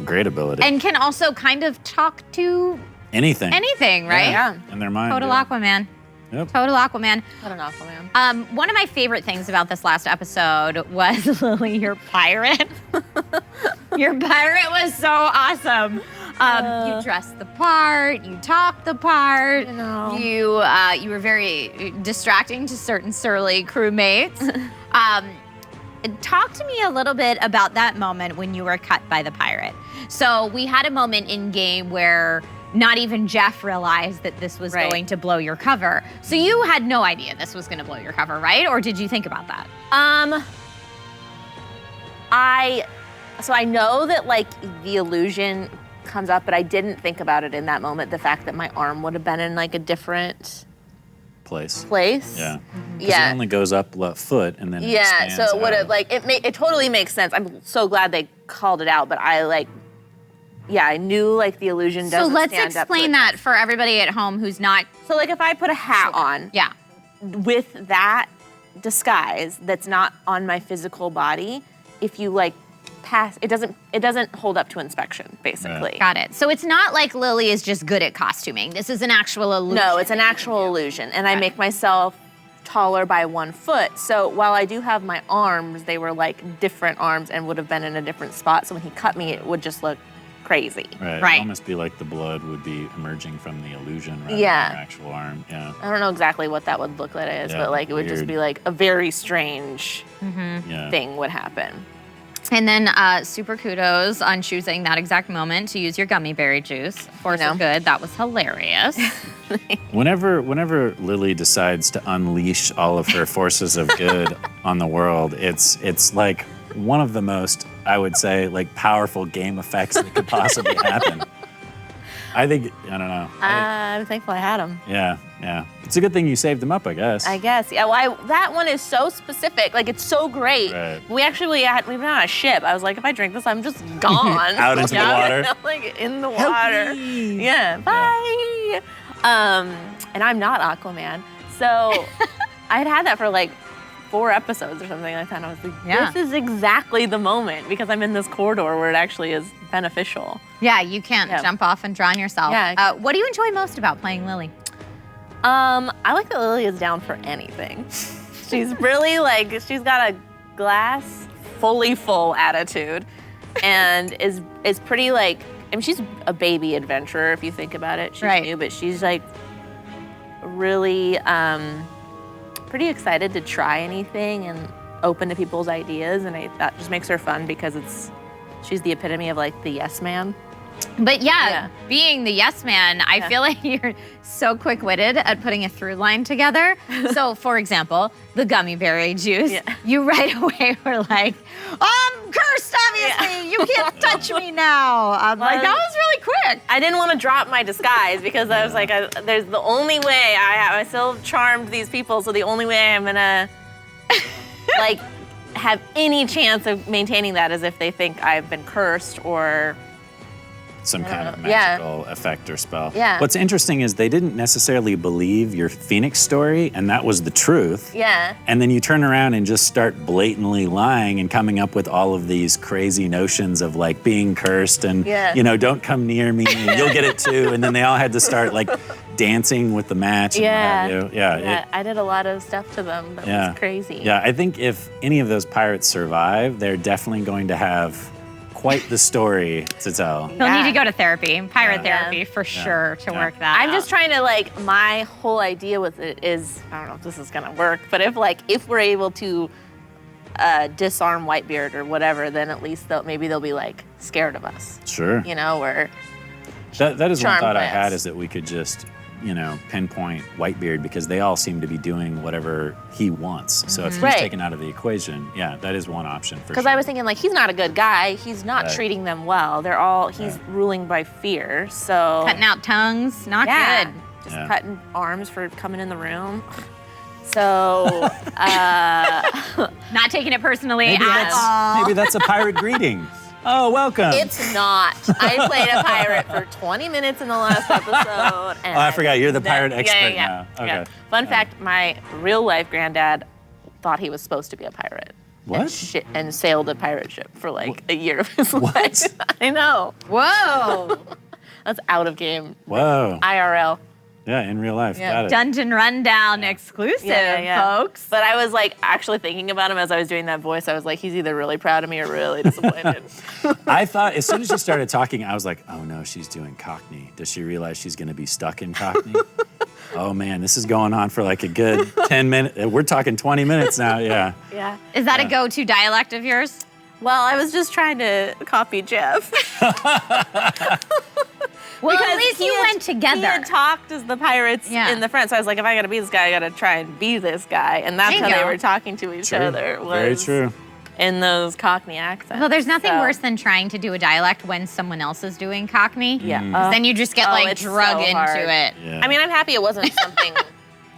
Great ability. And can also kind of talk to anything, right? Yeah. in their mind. Total yeah. Aquaman. Yep. Total Aquaman. What an Aquaman. One of my favorite things about this last episode was, Lily, your pirate. Your pirate was so awesome. You dressed the part, you talked the part. I know. You were very distracting to certain surly crewmates. Talk to me a little bit about that moment when you were cut by the pirate. So we had a moment in game where not even Jeff realized that this was Right. going to blow your cover. So you had no idea this was going to blow your cover, right? Or did you think about that? I know that like the illusion comes up, but I didn't think about it in that moment. The fact that my arm would have been in like a different Place. place. Yeah. 'Cause Yeah. It only goes up left foot and then it Yeah, expands so it would have out. like it totally makes sense. I'm so glad they called it out, but I knew like the illusion So doesn't let's stand up to explain it. that for everybody at home who's not. So like if I put a hat on Yeah. with that disguise that's not on my physical body, if you like pass, it doesn't hold up to inspection, basically. Got it. So it's not like Lily is just good at costuming. This is an actual illusion. No, it's an actual illusion, and I make myself taller by 1 foot. So while I do have my arms, they were like different arms and would have been in a different spot. So when he cut me, it would just look crazy. Right. Right. It'd almost be like the blood would be emerging from the illusion rather Yeah. than your actual arm. Yeah. I don't know exactly what that would look like, Yeah, but like it would just weird. be like a very strange Yeah. thing would happen. And then super kudos on choosing that exact moment to use your gummy berry juice. Force of good. That was hilarious. Whenever Lily decides to unleash all of her forces of good on the world, it's like one of the most, I would say, like powerful game effects that could possibly happen. I think, I don't know. I'm thankful I had him. Yeah. It's a good thing you saved them up, I guess. I guess. Yeah, well, that one is so specific. Like, it's so great. Right. We've been on a ship. I was like, if I drink this, I'm just gone. Out into the water. Like, in the water. Yeah, bye. And I'm not Aquaman. So I had that for like 4 episodes or something like that. And I was like, this is exactly the moment because I'm in this corridor where it actually is beneficial. Yeah, you can't jump off and drown yourself. Yeah. What do you enjoy most about playing Lily? I like that Lily is down for anything. She's really like, she's got a glass fully full attitude and is pretty like, I mean, she's a baby adventurer if you think about it. She's new, but she's like really pretty excited to try anything and open to people's ideas. And that just makes her fun because she's the epitome of like the yes man. But being the yes man, I feel like you're so quick-witted at putting a through line together. So, for example, the gummy berry juice, you right away were like, I'm cursed, obviously. You can't touch me now. Like, that was really quick. I didn't want to drop my disguise because I was like, there's the only way I still charmed these people, so the only way I'm gonna like have any chance of maintaining that is if they think I've been cursed or some kind of magical effect or spell. Yeah. What's interesting is they didn't necessarily believe your Phoenix story, and that was the truth. Yeah. And then you turn around and just start blatantly lying and coming up with all of these crazy notions of like being cursed and, you know, don't come near me and you'll get it too. And then they all had to start like dancing with the match and what have you. Yeah, I did a lot of stuff to them that was crazy. Yeah, I think if any of those pirates survive, they're definitely going to have quite the story to tell. He'll need to go to therapy, pirate therapy for sure to work that I'm just trying to like, my whole idea with it is, I don't know if this is gonna work, but if we're able to disarm Whitebeard or whatever, then at least maybe they'll be like scared of us. Sure. You know, or that is one charm thought I plants. had is that we could just, you know, pinpoint Whitebeard because they all seem to be doing whatever he wants. So if he's taken out of the equation, that is one option for because sure. I was thinking like, he's not a good guy. He's not treating them well. He's ruling by fear. So cutting out tongues, not good. Just cutting arms for coming in the room. So, not taking it personally maybe at all. Maybe that's a pirate greeting. Oh, welcome. It's not. I played a pirate for 20 minutes in the last episode. And I forgot. You're the pirate expert now. Okay. Fun fact, my real life granddad thought he was supposed to be a pirate. and sailed a pirate ship for like a year of his life. I know. Whoa. That's out of game. Whoa. IRL. Yeah, in real life. Yeah. Got it. Dungeon Rundown exclusive, folks. But I was like actually thinking about him as I was doing that voice. I was like, he's either really proud of me or really disappointed. I thought as soon as you started talking, I was like, oh no, she's doing Cockney. Does she realize she's going to be stuck in Cockney? Oh man, this is going on for like a good 10 minutes. We're talking 20 minutes now, yeah. Yeah. Is that a go-to dialect of yours? Well, I was just trying to copy Jeff. Well, Because at least he you had- went together. He had talked as the pirates Yeah. in the front, so I was like, if I gotta be this guy, I gotta try and be this guy, and that's There how you they go. were talking to each True. other. Was Very true. In those Cockney accents. Well, there's nothing So- worse than trying to do a dialect when someone else is doing Cockney. Yeah. 'Cause then you just get like it's drug so into hard. it. Yeah. I mean, I'm happy it wasn't something.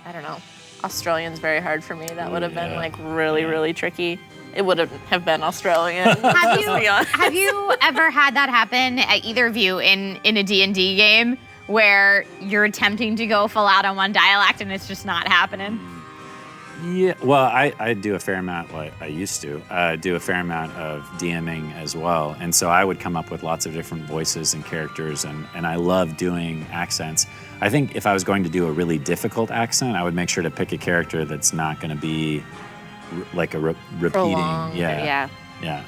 I don't know. Australian's very hard for me. That would have been Yeah. like really, really tricky. It would have been Australian. Have let's be honest. have you ever had that happen at either of you in a D&D game where you're attempting to go full out on one dialect and it's just not happening? Yeah, well, I do a fair amount, well, I used to do a fair amount of DMing as well. And so I would come up with lots of different voices and characters, and I love doing accents. I think if I was going to do a really difficult accent, I would make sure to pick a character that's not going to be like a repeating. Prolonged, yeah. Yeah.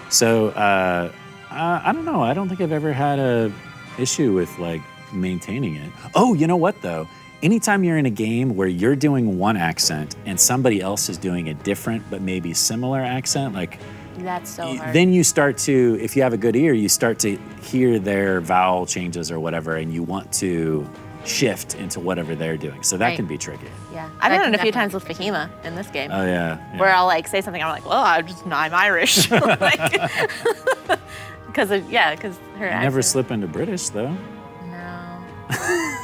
So I don't know. I don't think I've ever had a issue with like maintaining it. Oh, you know what though? Anytime you're in a game where you're doing one accent and somebody else is doing a different but maybe similar accent, like That's so hard. then you start to, if you have a good ear, you start to hear their vowel changes or whatever, and you want to shift into whatever they're doing. So that Right. can be tricky. Yeah. I've That done can it a few definitely- times with Fahima in this game. Oh yeah. Where I'll like say something, I'm like, well, I'm Irish. Because her You accent. never slip into British though. No,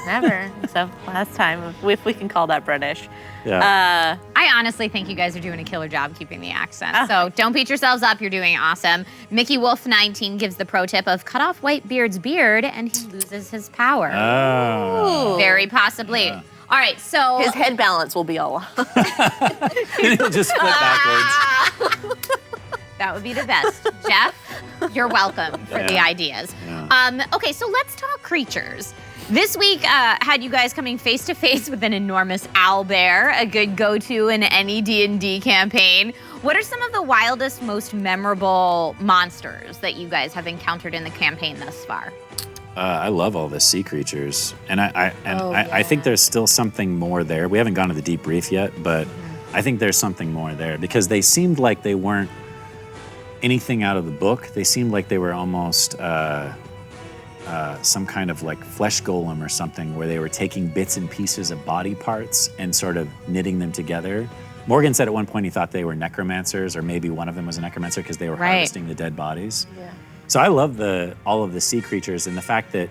never. So last time, if we can call that British. Yeah. I honestly think you guys are doing a killer job keeping the accent. Oh. So don't beat yourselves up. You're doing awesome. Mickey Wolf 19 gives the pro tip of cut off Whitebeard's beard and he loses his power. Oh. Very possibly. Yeah. All right, so His head balance will be all off. He'll just flip backwards. that would be the best. Jeff, you're welcome for the ideas. Yeah. Okay, so let's talk creatures. This week had you guys coming face to face with an enormous owl bear, a good go-to in any D&D campaign. What are some of the wildest, most memorable monsters that you guys have encountered in the campaign thus far? I love all the sea creatures, and I think there's still something more there. We haven't gone to the deep reef yet, but I think there's something more there because they seemed like they weren't anything out of the book. They seemed like they were almost some kind of like flesh golem or something, where they were taking bits and pieces of body parts and sort of knitting them together. Morgan said at one point he thought they were necromancers, or maybe one of them was a necromancer because they were Right. harvesting the dead bodies. Yeah. So I love all of the sea creatures and the fact that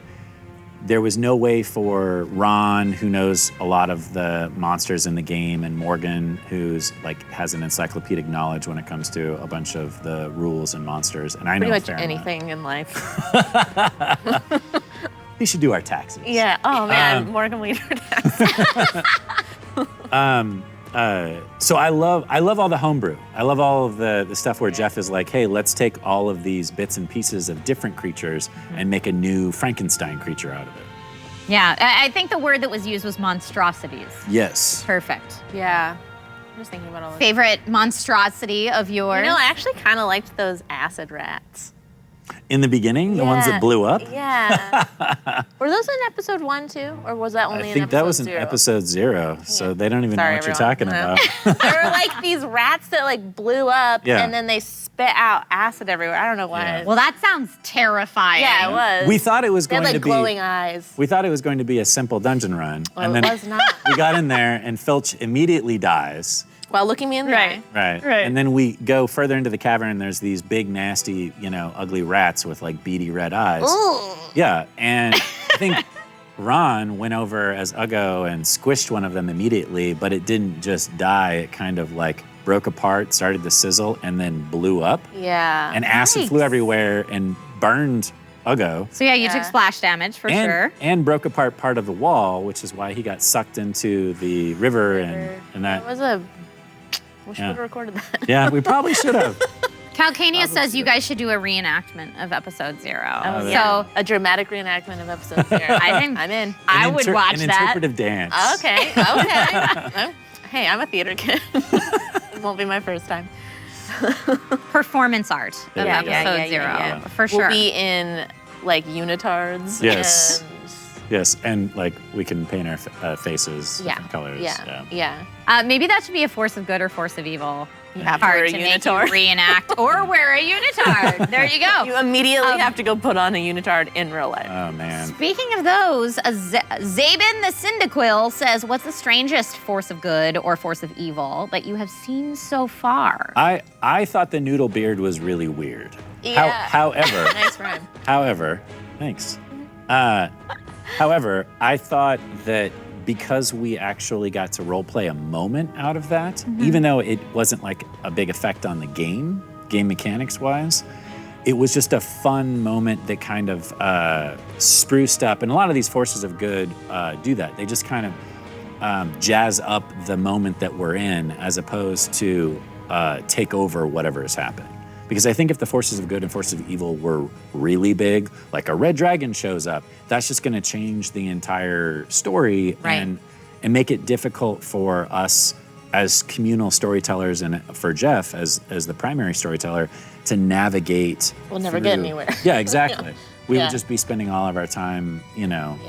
there was no way for Ron, who knows a lot of the monsters in the game, and Morgan, who's like has an encyclopedic knowledge when it comes to a bunch of the rules and monsters. And I know Pretty a much fair amount. anything in life. You should do our taxes. Yeah. Oh man, Morgan Weeder. So I love all the homebrew. I love all of the stuff where Jeff is like, hey, let's take all of these bits and pieces of different creatures and make a new Frankenstein creature out of it. Yeah, I think the word that was used was monstrosities. Yes. Perfect. Yeah. I'm just thinking about all this. Favorite monstrosity of yours? You know, I actually kind of liked those acid rats. In the beginning, the ones that blew up? Yeah. Were those in episode 1 too? Or was that only in I episode think that was in 0? episode 0, so they don't even know Sorry, what you're everyone. talking No. about. There were like these rats that like blew up Yeah. and then they spit out acid everywhere. I don't know why. Yeah. Well, that sounds terrifying. Yeah, it was. We thought it was They had going like to be glowing eyes. We thought it was going to be a simple dungeon run. Well, and it then was not. we got in there and Filch immediately dies. While looking me in the eye. Right. Right. And then we go further into the cavern and there's these big, nasty, ugly rats with like beady red eyes. Ooh. Yeah. And I think Ron went over as Uggo and squished one of them immediately, but it didn't just die. It kind of like broke apart, started to sizzle, and then blew up. Yeah. And acid Nice. flew everywhere and burned Uggo. So yeah, you took Yeah. splash damage for sure. And broke apart part of the wall, which is why he got sucked into the river. and that. It was a Wish we would have recorded that. Yeah, we probably should have. Calcania says you guys should do a reenactment of episode 0. Oh, So a dramatic reenactment of episode 0. I'm in. I would watch an that. interpretive dance. Okay. Hey, I'm a theater kid. It won't be my first time. Performance art of episode 0. For sure. We'll be in like unitards. Yes. And Yes, and like we can paint our faces different colors. Yeah. Maybe that should be a force of good or force of evil. You have to wear a to make you unitard. reenact or wear a unitard. There you go. You immediately have to go put on a unitard in real life. Oh man. Speaking of those, Zabin the Cyndaquil says, what's the strangest force of good or force of evil that you have seen so far? I thought the noodle beard was really weird. Yeah. However, Nice rhyme. However, thanks. However, I thought that because we actually got to role play a moment out of that, even though it wasn't like a big effect on the game mechanics wise, it was just a fun moment that kind of spruced up. And a lot of these forces of good do that. They just kind of jazz up the moment that we're in as opposed to take over whatever is happening. Because I think if the forces of good and forces of evil were really big, like a red dragon shows up, that's just gonna change the entire story and make it difficult for us as communal storytellers and for Jeff as the primary storyteller to navigate. We'll never get anywhere. Yeah, exactly. We Yeah. would just be spending all of our time,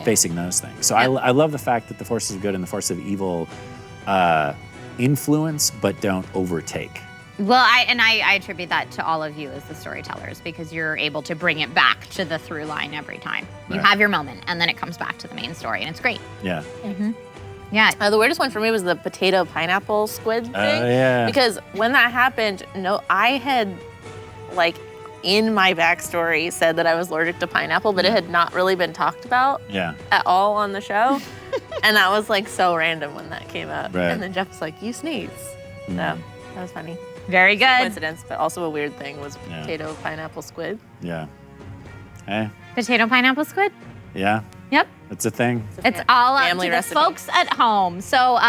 facing those things. So I love the fact that the forces of good and the forces of evil influence but don't overtake. Well, I attribute that to all of you as the storytellers because you're able to bring it back to the through line every time. You Right. have your moment, and then it comes back to the main story, and it's great. Yeah. Yeah. The weirdest one for me was the potato pineapple squid thing. Yeah. Because when that happened, I had like in my backstory said that I was allergic to pineapple, but it had not really been talked about Yeah. at all on the show. And that was like so random when that came up. Right. And then Jeff was like, you sneeze. So that was funny. Very good. Coincidence, but also a weird thing was Yeah. potato pineapple squid. Yeah. Hey. Potato pineapple squid? Yeah. Yep. It's a thing. It's all up Family to recipe. the folks at home. So,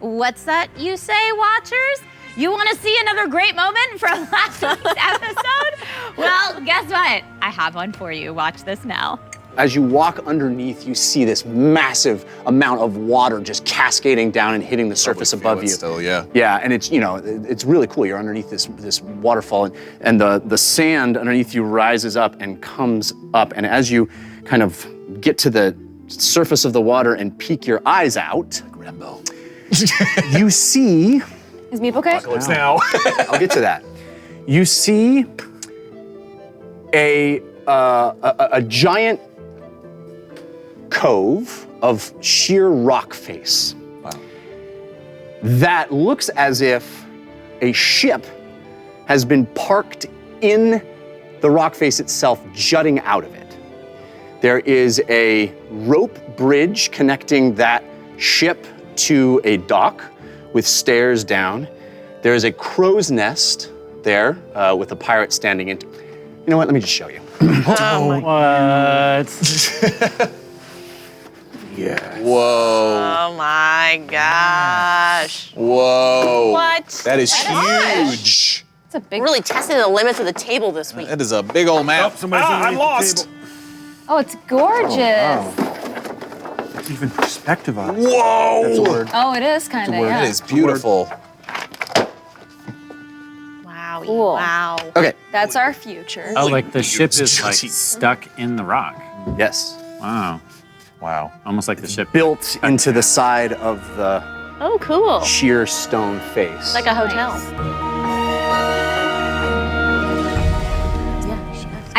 what's that you say, watchers? You want to see another great moment from last week's episode? Well, guess what? I have one for you. Watch this now. As you walk underneath, you see this massive amount of water just cascading down and hitting the surface above you. Still, yeah. Yeah, and it's it's really cool. You're underneath this waterfall, and the sand underneath you rises up and comes up. And as you kind of get to the surface of the water and peek your eyes out, Rambo. you see. Is Meep okay? Now. I'll get to that. You see a giant cove of sheer rock face. Wow. That looks as if a ship has been parked in the rock face itself, jutting out of it. There is a rope bridge connecting that ship to a dock with stairs down. There is a crow's nest there with a pirate standing in. You know what? Let me just show you. Yeah. Whoa. Oh my gosh. Whoa. What? That is huge. It's a big. Really testing the limits of the table this week. That is a big old map. I'm lost. Oh, it's gorgeous. It's even perspective on it. Whoa. That's a word. Oh, it is kind of, yeah. That is beautiful. Wow. Cool. Wow. Okay. That's our future. Oh, like the ship is like Juicy. stuck in the rock. Yes. Wow. Wow. Almost like the ship. Built into the side of the Oh, cool. sheer stone face. Like a hotel.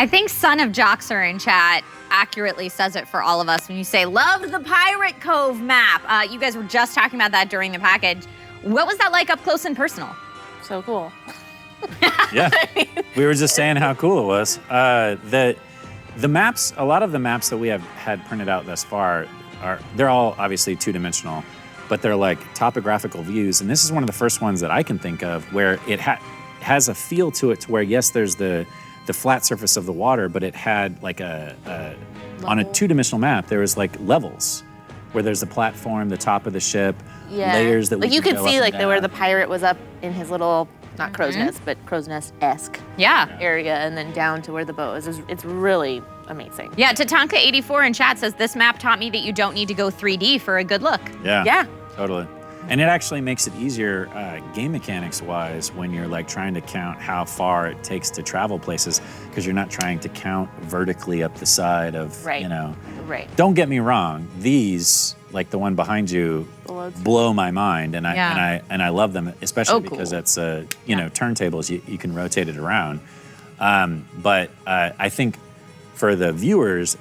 I think Son of Joxer in chat accurately says it for all of us when you say, loved the Pirate Cove map. You guys were just talking about that during the package. What was that like up close and personal? So cool. Yeah. We were just saying how cool it was. The maps, a lot of the maps that we have had printed out thus far, they're all obviously two-dimensional, but they're like topographical views. And this is one of the first ones that I can think of where it has a feel to it to where, yes, there's the flat surface of the water, but it had like on a two-dimensional map, there was like levels where there's a platform, the top of the ship, Yeah. layers that we like you can could go see up like and where the down. pirate was up in his little not crow's nest, but crow's nest-esque Yeah. area, and then down to where the boat is. It's really amazing. Yeah, Tatanka84 in chat says, this map taught me that you don't need to go 3D for a good look. Yeah. Yeah. Totally. And it actually makes it easier game mechanics wise when you're like trying to count how far it takes to travel places, because you're not trying to count vertically up the side of, Right. you know. Right. Don't get me wrong, these, like the one behind you, blow my mind, and I love them, especially because that's you know, turntables, you can rotate it around. But I think for the viewers,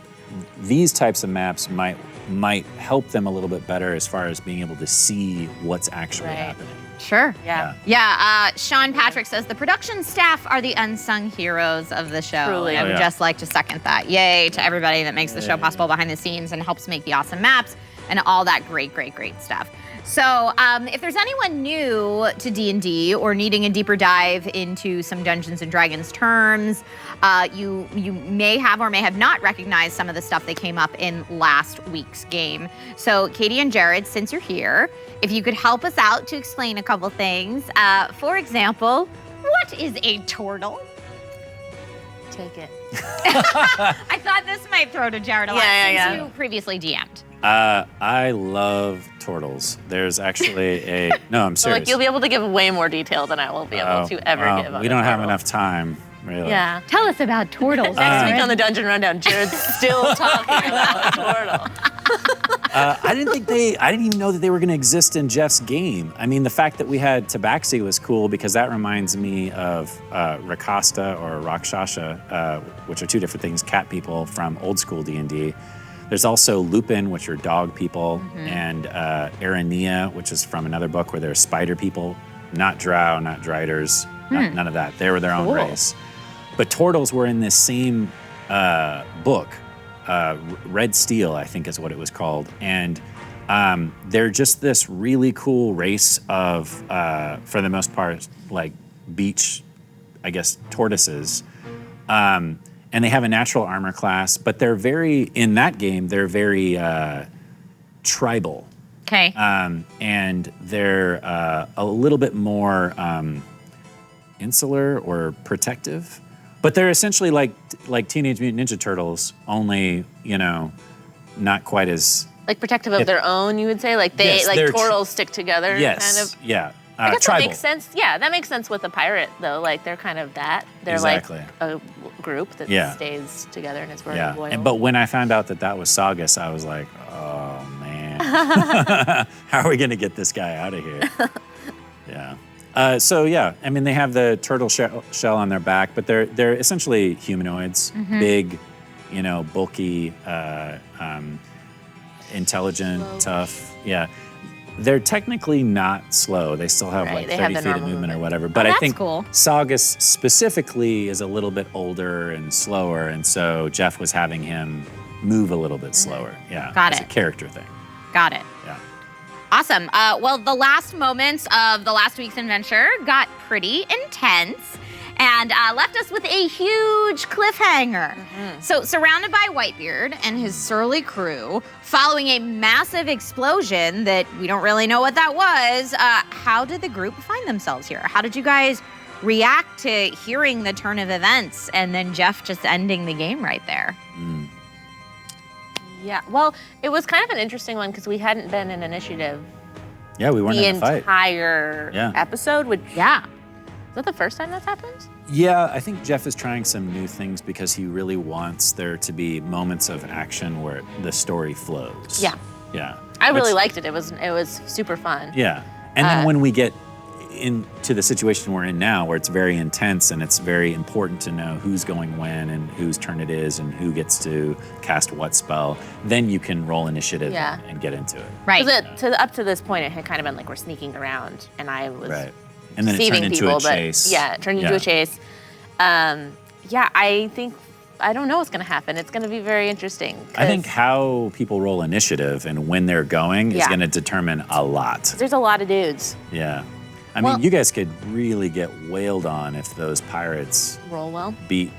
these types of maps might help them a little bit better as far as being able to see what's actually happening. Sure. Yeah. Yeah, Sean Patrick says the production staff are the unsung heroes of the show. Truly. I Oh, would yeah. just like to second that. Yay to everybody that makes the show possible behind the scenes and helps make the awesome maps and all that great stuff. So if there's anyone new to D&D or needing a deeper dive into some Dungeons & Dragons terms, you may have or may have not recognized some of the stuff that came up in last week's game. So Katie and Jared, since you're here, if you could help us out to explain a couple things. For example, what is a turtle? Take it. I thought this might throw to Jared a lot since you previously DM'd. I love turtles. There's actually a no, I'm So serious. like you'll be able to give way more detail than I will be able to ever well, give. On we a don't have turtle. enough time, really. Yeah. Tell us about turtles. Next week on the Dungeon Rundown, Jared's still talking about turtle. I didn't even know that they were going to exist in Jeff's game. I mean, the fact that we had Tabaxi was cool because that reminds me of Rakasta or Rakshasha, which are two different things, cat people from old school D&D. There's also Lupin, which are dog people, and Arania, which is from another book where they're spider people, not drow, not driders, none of that. They were their own race. But turtles were in this same book, Red Steel, I think is what it was called. And they're just this really cool race of, for the most part, like beach, I guess, tortoises. And they have a natural armor class, but they're very, in that game, they're very tribal. Okay. And they're a little bit more insular or protective. But they're essentially like Teenage Mutant Ninja Turtles, only, you know, not quite as... Like protective of their own, you would say? Like they, Yes, like they're turtles stick together, Yes, kind of? yeah. I guess tribal. that makes sense. Yeah, that makes sense with a pirate, though. Like they're kind of that. They're Exactly. like a group that Yeah. stays together and is very Yeah, loyal. but when I found out that was Saugus, I was like, oh man, how are we gonna get this guy out of here? Yeah. So yeah, I mean they have the turtle shell on their back, but they're essentially humanoids, big, you know, bulky, intelligent, tough. Yeah. They're technically not slow. They still have like They have 30 the feet of normal movement or movement. whatever. But I that's think cool. Saugus specifically is a little bit older and slower, and so Jeff was having him move a little bit slower. Yeah, Got as it. a character thing. Got it. Yeah. Awesome. Well, the last moments of the last week's adventure got pretty intense and left us with a huge cliffhanger. So, surrounded by Whitebeard and his surly crew, following a massive explosion that we don't really know what that was, how did the group find themselves here? How did you guys react to hearing the turn of events and then Jeff just ending the game right there? Yeah, well, it was kind of an interesting one because we hadn't been in initiative Yeah, we weren't the in a fight. entire Yeah. episode. Which, Yeah. is that the first time that's happened? Yeah, I think Jeff is trying some new things because he really wants there to be moments of action where the story flows. Yeah. Yeah. I really Which- liked it. It was super fun. Yeah. And then when we get into the situation we're in now, where it's very intense and it's very important to know who's going when and whose turn it is and who gets to cast what spell, then you can roll initiative Yeah. and get into it. Right. 'Cause up to this point, it had kind of been like we're sneaking around, and I was Right. And then it deceiving turned into people, a chase. but yeah, it turned into a chase. Yeah, I don't know what's going to happen. It's going to be very interesting. I think 'cause how people roll initiative and when they're going is Yeah. going to determine a lot. there's a lot of dudes. Yeah. I Well- mean, you guys could really get wailed on if those pirates Roll well. beat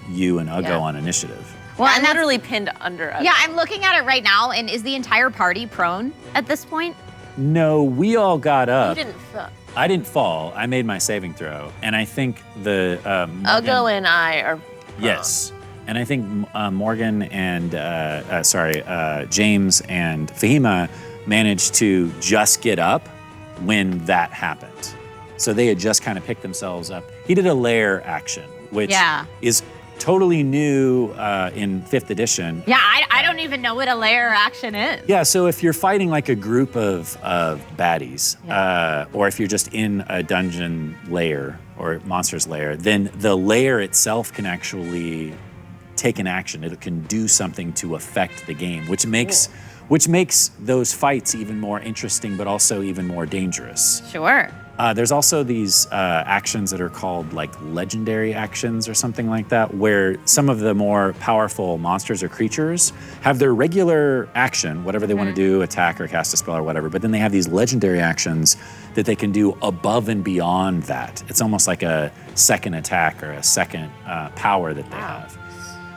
you and Uggo Yeah. on initiative. Well, I'm and that's- literally pinned under a Yeah, I'm looking at it right now, and is the entire party prone at this point? No, we all got You up. didn't I didn't fall. I made my saving throw, and I think the Ugo and I are yes, and I think Morgan and James and Fahima managed to just get up when that happened. So they had just kind of picked themselves up. He did a lair action, which is totally new in 5th edition. Yeah, I don't even know what a lair action is. Yeah, so if you're fighting like a group of baddies, or if you're just in a dungeon lair or monster's lair, then the lair itself can actually take an action. It can do something to affect the game, which makes those fights even more interesting, but also even more dangerous. Sure. There's also these actions that are called like legendary actions or something like that, where some of the more powerful monsters or creatures have their regular action, whatever they want to do, attack or cast a spell or whatever, but then they have these legendary actions that they can do above and beyond that. It's almost like a second attack or a second power that they have.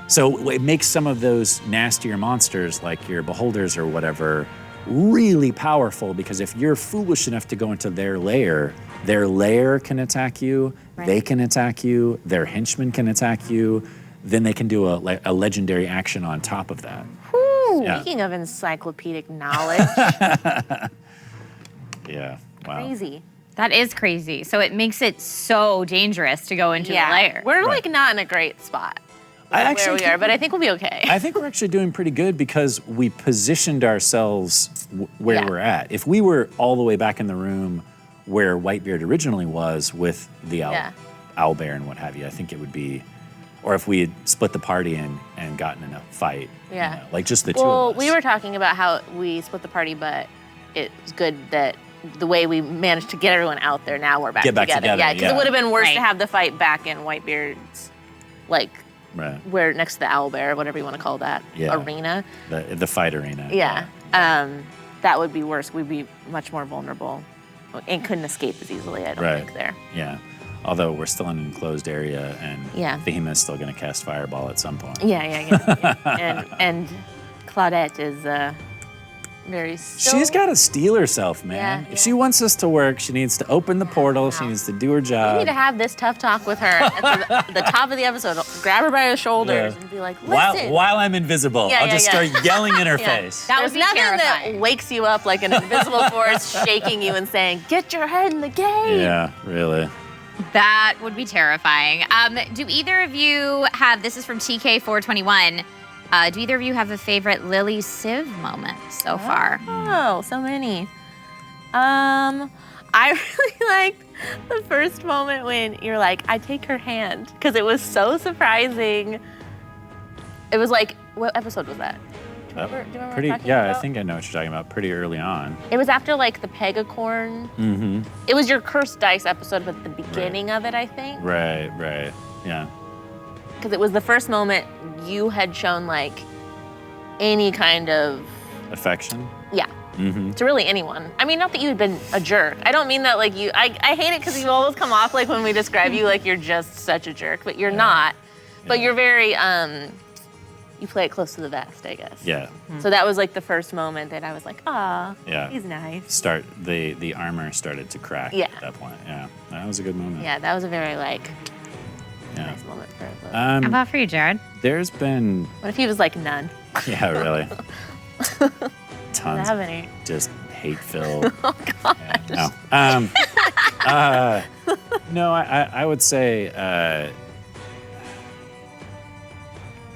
So it makes some of those nastier monsters, like your beholders or whatever, really powerful, because if you're foolish enough to go into their lair can attack you, they can attack you, their henchmen can attack you, then they can do a legendary action on top of that. Whew, speaking of encyclopedic knowledge. Yeah, wow. Crazy. That is crazy. So it makes it so dangerous to go into the lair. We're like not in a great spot. Where we are, but I think we'll be okay. I think we're actually doing pretty good because we positioned ourselves where we're at. If we were all the way back in the room where Whitebeard originally was with the owlbear and what have you, I think it would be, or if we had split the party and gotten in a fight, like just the two of us. We were talking about how we split the party, but it's good that the way we managed to get everyone out there, now we're back together. Yeah, because it would have been worse to have the fight back in Whitebeard's, like, where next to the owlbear, whatever you want to call that, arena. The fight arena. Yeah. That would be worse. We'd be much more vulnerable and couldn't escape as easily, I don't think, there. Yeah. Although we're still in an enclosed area and Fahima is still going to cast Fireball at some point. Yeah. and Claudette is very still. She's got to steel herself, man. If she wants this to work, she needs to open the portal. She needs to do her job. We need to have this tough talk with her at the top of the episode. Grab her by the shoulders and be like, listen. While I'm invisible, I'll just start yelling in her face. There's nothing that wakes you up like an invisible force shaking you and saying, get your head in the game. Yeah, really. That would be terrifying. Do either of you have, this is from TK421, do either of you have a favorite Lily Civ moment so far? Oh, so many. I really liked the first moment when you're like, I take her hand, because it was so surprising. It was like, what episode was that? Do you remember what I'm talking about? I think I know what you're talking about. Pretty early on. It was after like the Pegacorn. Mm-hmm. It was your cursed dice episode, but the beginning of it, I think. Right, yeah. Because it was the first moment you had shown like any kind of affection. Yeah. Mm-hmm. To really anyone. I mean, not that you had been a jerk. I don't mean that like you. I hate it because you always come off like when we describe you like you're just such a jerk, but you're not. But you're very. You play it close to the vest, I guess. Yeah. So that was like the first moment that I was like, ah, he's nice. The armor started to crack at that point. Yeah, that was a good moment. Yeah, that was a very like. Nice moment for it. How about for you, Jared? There's been. What if he was like none? Yeah, really. Tons. Have any. Just hate-filled. Oh gosh. Yeah, no. I would say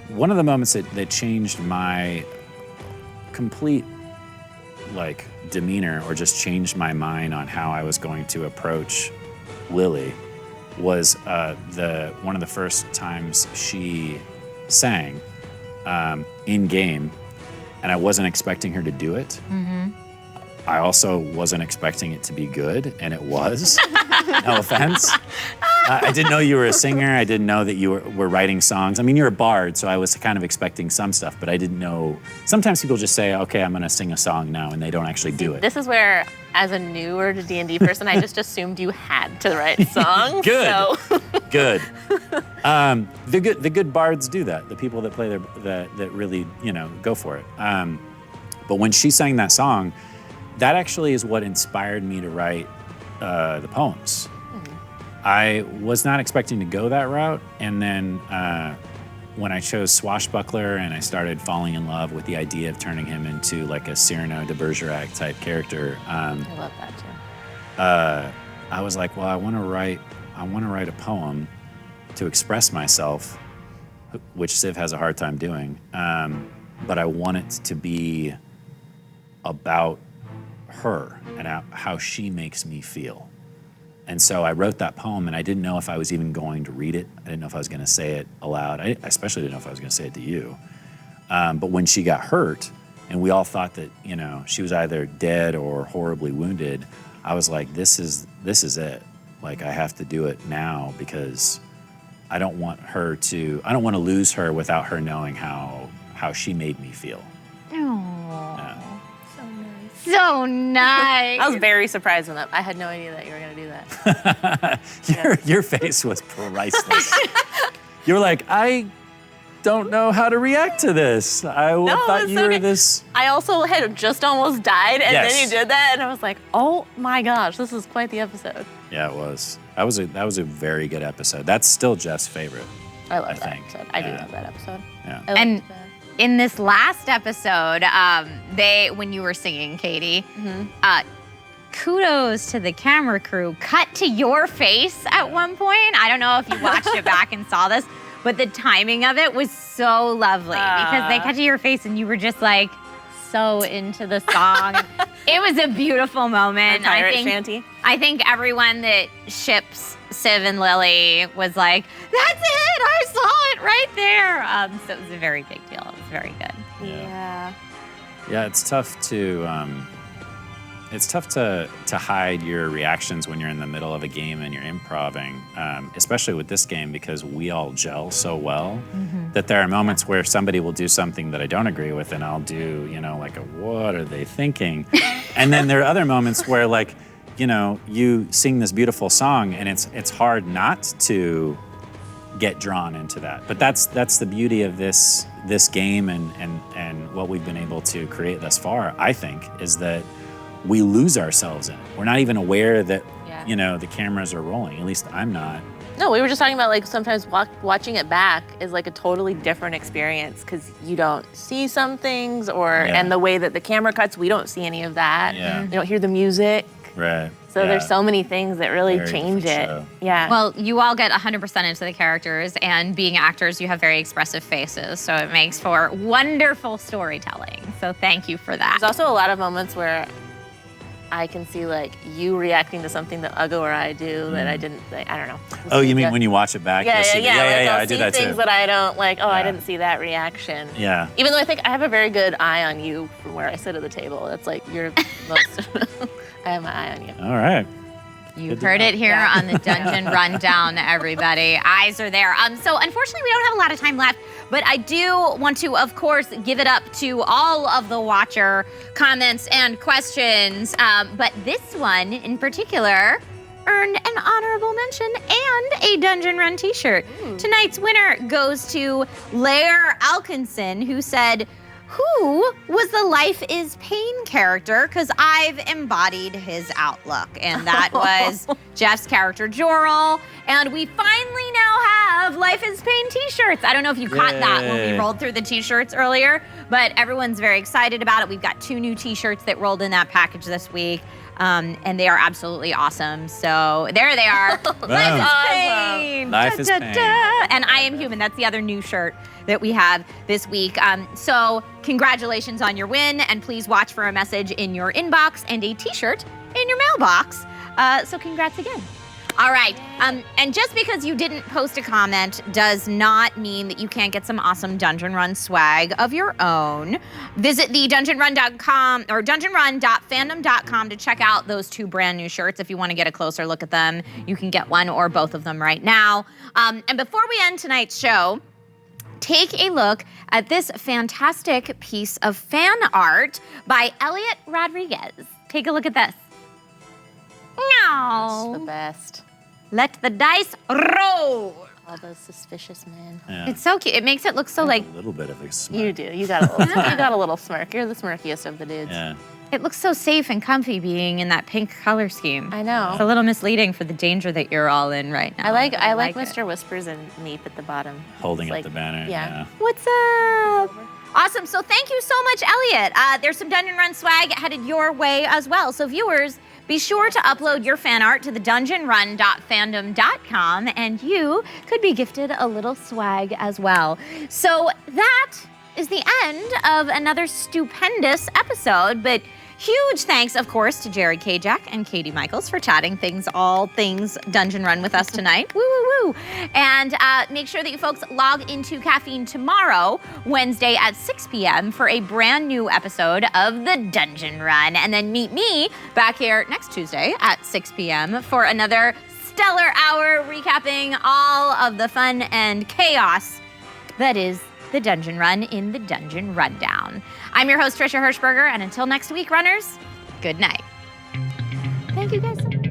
one of the moments that changed my complete like demeanor, or just changed my mind on how I was going to approach Lily, was one of the first times she sang in game, and I wasn't expecting her to do it. Mm-hmm. I also wasn't expecting it to be good, and it was. No offense. I didn't know you were a singer. I didn't know that you were writing songs. I mean, you're a bard, so I was kind of expecting some stuff, but I didn't know. Sometimes people just say, okay, I'm going to sing a song now, and they don't actually do it. This is where, as a newer D&D person, I just assumed you had to write songs. Good. So. Good. The good bards do that. The people that play that really, go for it. But when she sang that song, that actually is what inspired me to write the poems. I was not expecting to go that route, and then when I chose Swashbuckler and I started falling in love with the idea of turning him into like a Cyrano de Bergerac type character, I love that too. I was like, well, I want to write a poem to express myself, which Civ has a hard time doing, but I want it to be about her and how she makes me feel. And so I wrote that poem, and I didn't know if I was even going to read it. I didn't know if I was going to say it aloud. I especially didn't know if I was going to say it to you. But when she got hurt, and we all thought that she was either dead or horribly wounded, I was like, this is it. Like, I have to do it now because I don't want to lose her without her knowing how she made me feel. So nice. I was very surprised when I had no idea that you were going to do that. Your face was priceless. You were like, I don't know how to react to this. I thought you were this. I also had just almost died, and Yes. then you did that, and I was like, oh my gosh, this is quite the episode. Yeah, it was. That was a very good episode. That's still Jeff's favorite. I love that think. episode. I do love that episode. Yeah. I And loved that. in this last episode, when you were singing, Katie, kudos to the camera crew. Cut to your face at one point. I don't know if you watched it back and saw this, but the timing of it was so lovely because they cut to your face and you were just like so into the song. It was a beautiful moment. Pirate shanty. I think everyone that ships Civ and Lily was like, that's it, I saw it right there. So it was a very big deal. It was very good. Yeah. Yeah, it's tough to hide your reactions when you're in the middle of a game and you're improvising, especially with this game because we all gel so well that there are moments where somebody will do something that I don't agree with and I'll do, like what are they thinking? And then there are other moments where like, you sing this beautiful song and it's hard not to get drawn into that. But that's the beauty of this game and what we've been able to create thus far, I think, is that we lose ourselves in it. We're not even aware that, the cameras are rolling. At least I'm not. No, we were just talking about like sometimes watching it back is like a totally different experience because you don't see some things and the way that the camera cuts, we don't see any of that. Yeah. You don't hear the music. Right. So there's so many things that really Very change it. different show. Yeah. Well, you all get 100% into the characters, and being actors, you have very expressive faces, so it makes for wonderful storytelling. So thank you for that. There's also a lot of moments where I can see like you reacting to something that Ugo or I do that I didn't. I don't know. Oh, you mean when you watch it back? Yeah. Like, I'll I do see that things too. that I don't like. Oh, I didn't see that reaction. Yeah. Even though I think I have a very good eye on you from where I sit at the table. That's like you're most. I have my eye on you. All right. You heard it here on the Dungeon Rundown, everybody. Eyes are there. So unfortunately, we don't have a lot of time left, but I do want to, of course, give it up to all of the Watcher comments and questions. But this one in particular earned an honorable mention and a Dungeon Run t-shirt. Tonight's winner goes to Lair Alkinson, who said, who was the Life is Pain character? Because I've embodied his outlook. And that was Jeff's character, Jorel. And we finally now have Life is Pain t-shirts. I don't know if you caught that when we rolled through the t-shirts earlier, but everyone's very excited about it. We've got 2 new t-shirts that rolled in that package this week. And they are absolutely awesome. So there they are. Life is Pain. Life is Pain. And I Am Human. That's the other new shirt that we have this week. So congratulations on your win. And please watch for a message in your inbox and a t-shirt in your mailbox. So congrats again. All right. And just because you didn't post a comment does not mean that you can't get some awesome Dungeon Run swag of your own. Visit the dungeonrun.com or dungeonrun.fandom.com to check out those 2 brand new shirts. If you want to get a closer look at them, you can get one or both of them right now. And before we end tonight's show, take a look at this fantastic piece of fan art by Elliot Rodriguez. Take a look at this. That's the best. Let the dice roll. All those suspicious men. Yeah. It's so cute. It makes it look so like A little bit of a smirk. You do. You got a little. You got a little smirk. You're the smirkiest of the dudes. Yeah. it looks so safe and comfy being in that pink color scheme. I know. It's a little misleading for the danger that you're all in right now. I like it. Mr. Whispers and Meep at the bottom. Holding It's up like- the banner. yeah. What's up? Awesome. So thank you so much, Elliot. There's some Dungeon Run swag headed your way as well. So viewers, be sure to upload your fan art to the dungeonrun.fandom.com and you could be gifted a little swag as well. So that is the end of another stupendous episode, but huge thanks, of course, to Jerry Kjack and Katie Michels for chatting all things Dungeon Run with us tonight. Woo, woo, woo. And make sure that you folks log into Caffeine tomorrow, Wednesday at 6 p.m. for a brand new episode of the Dungeon Run. And then meet me back here next Tuesday at 6 p.m. for another stellar hour recapping all of the fun and chaos that is the Dungeon Run in the Dungeon Rundown. I'm your host, Trisha Hershberger, and until next week, runners, good night. Thank you guys so much.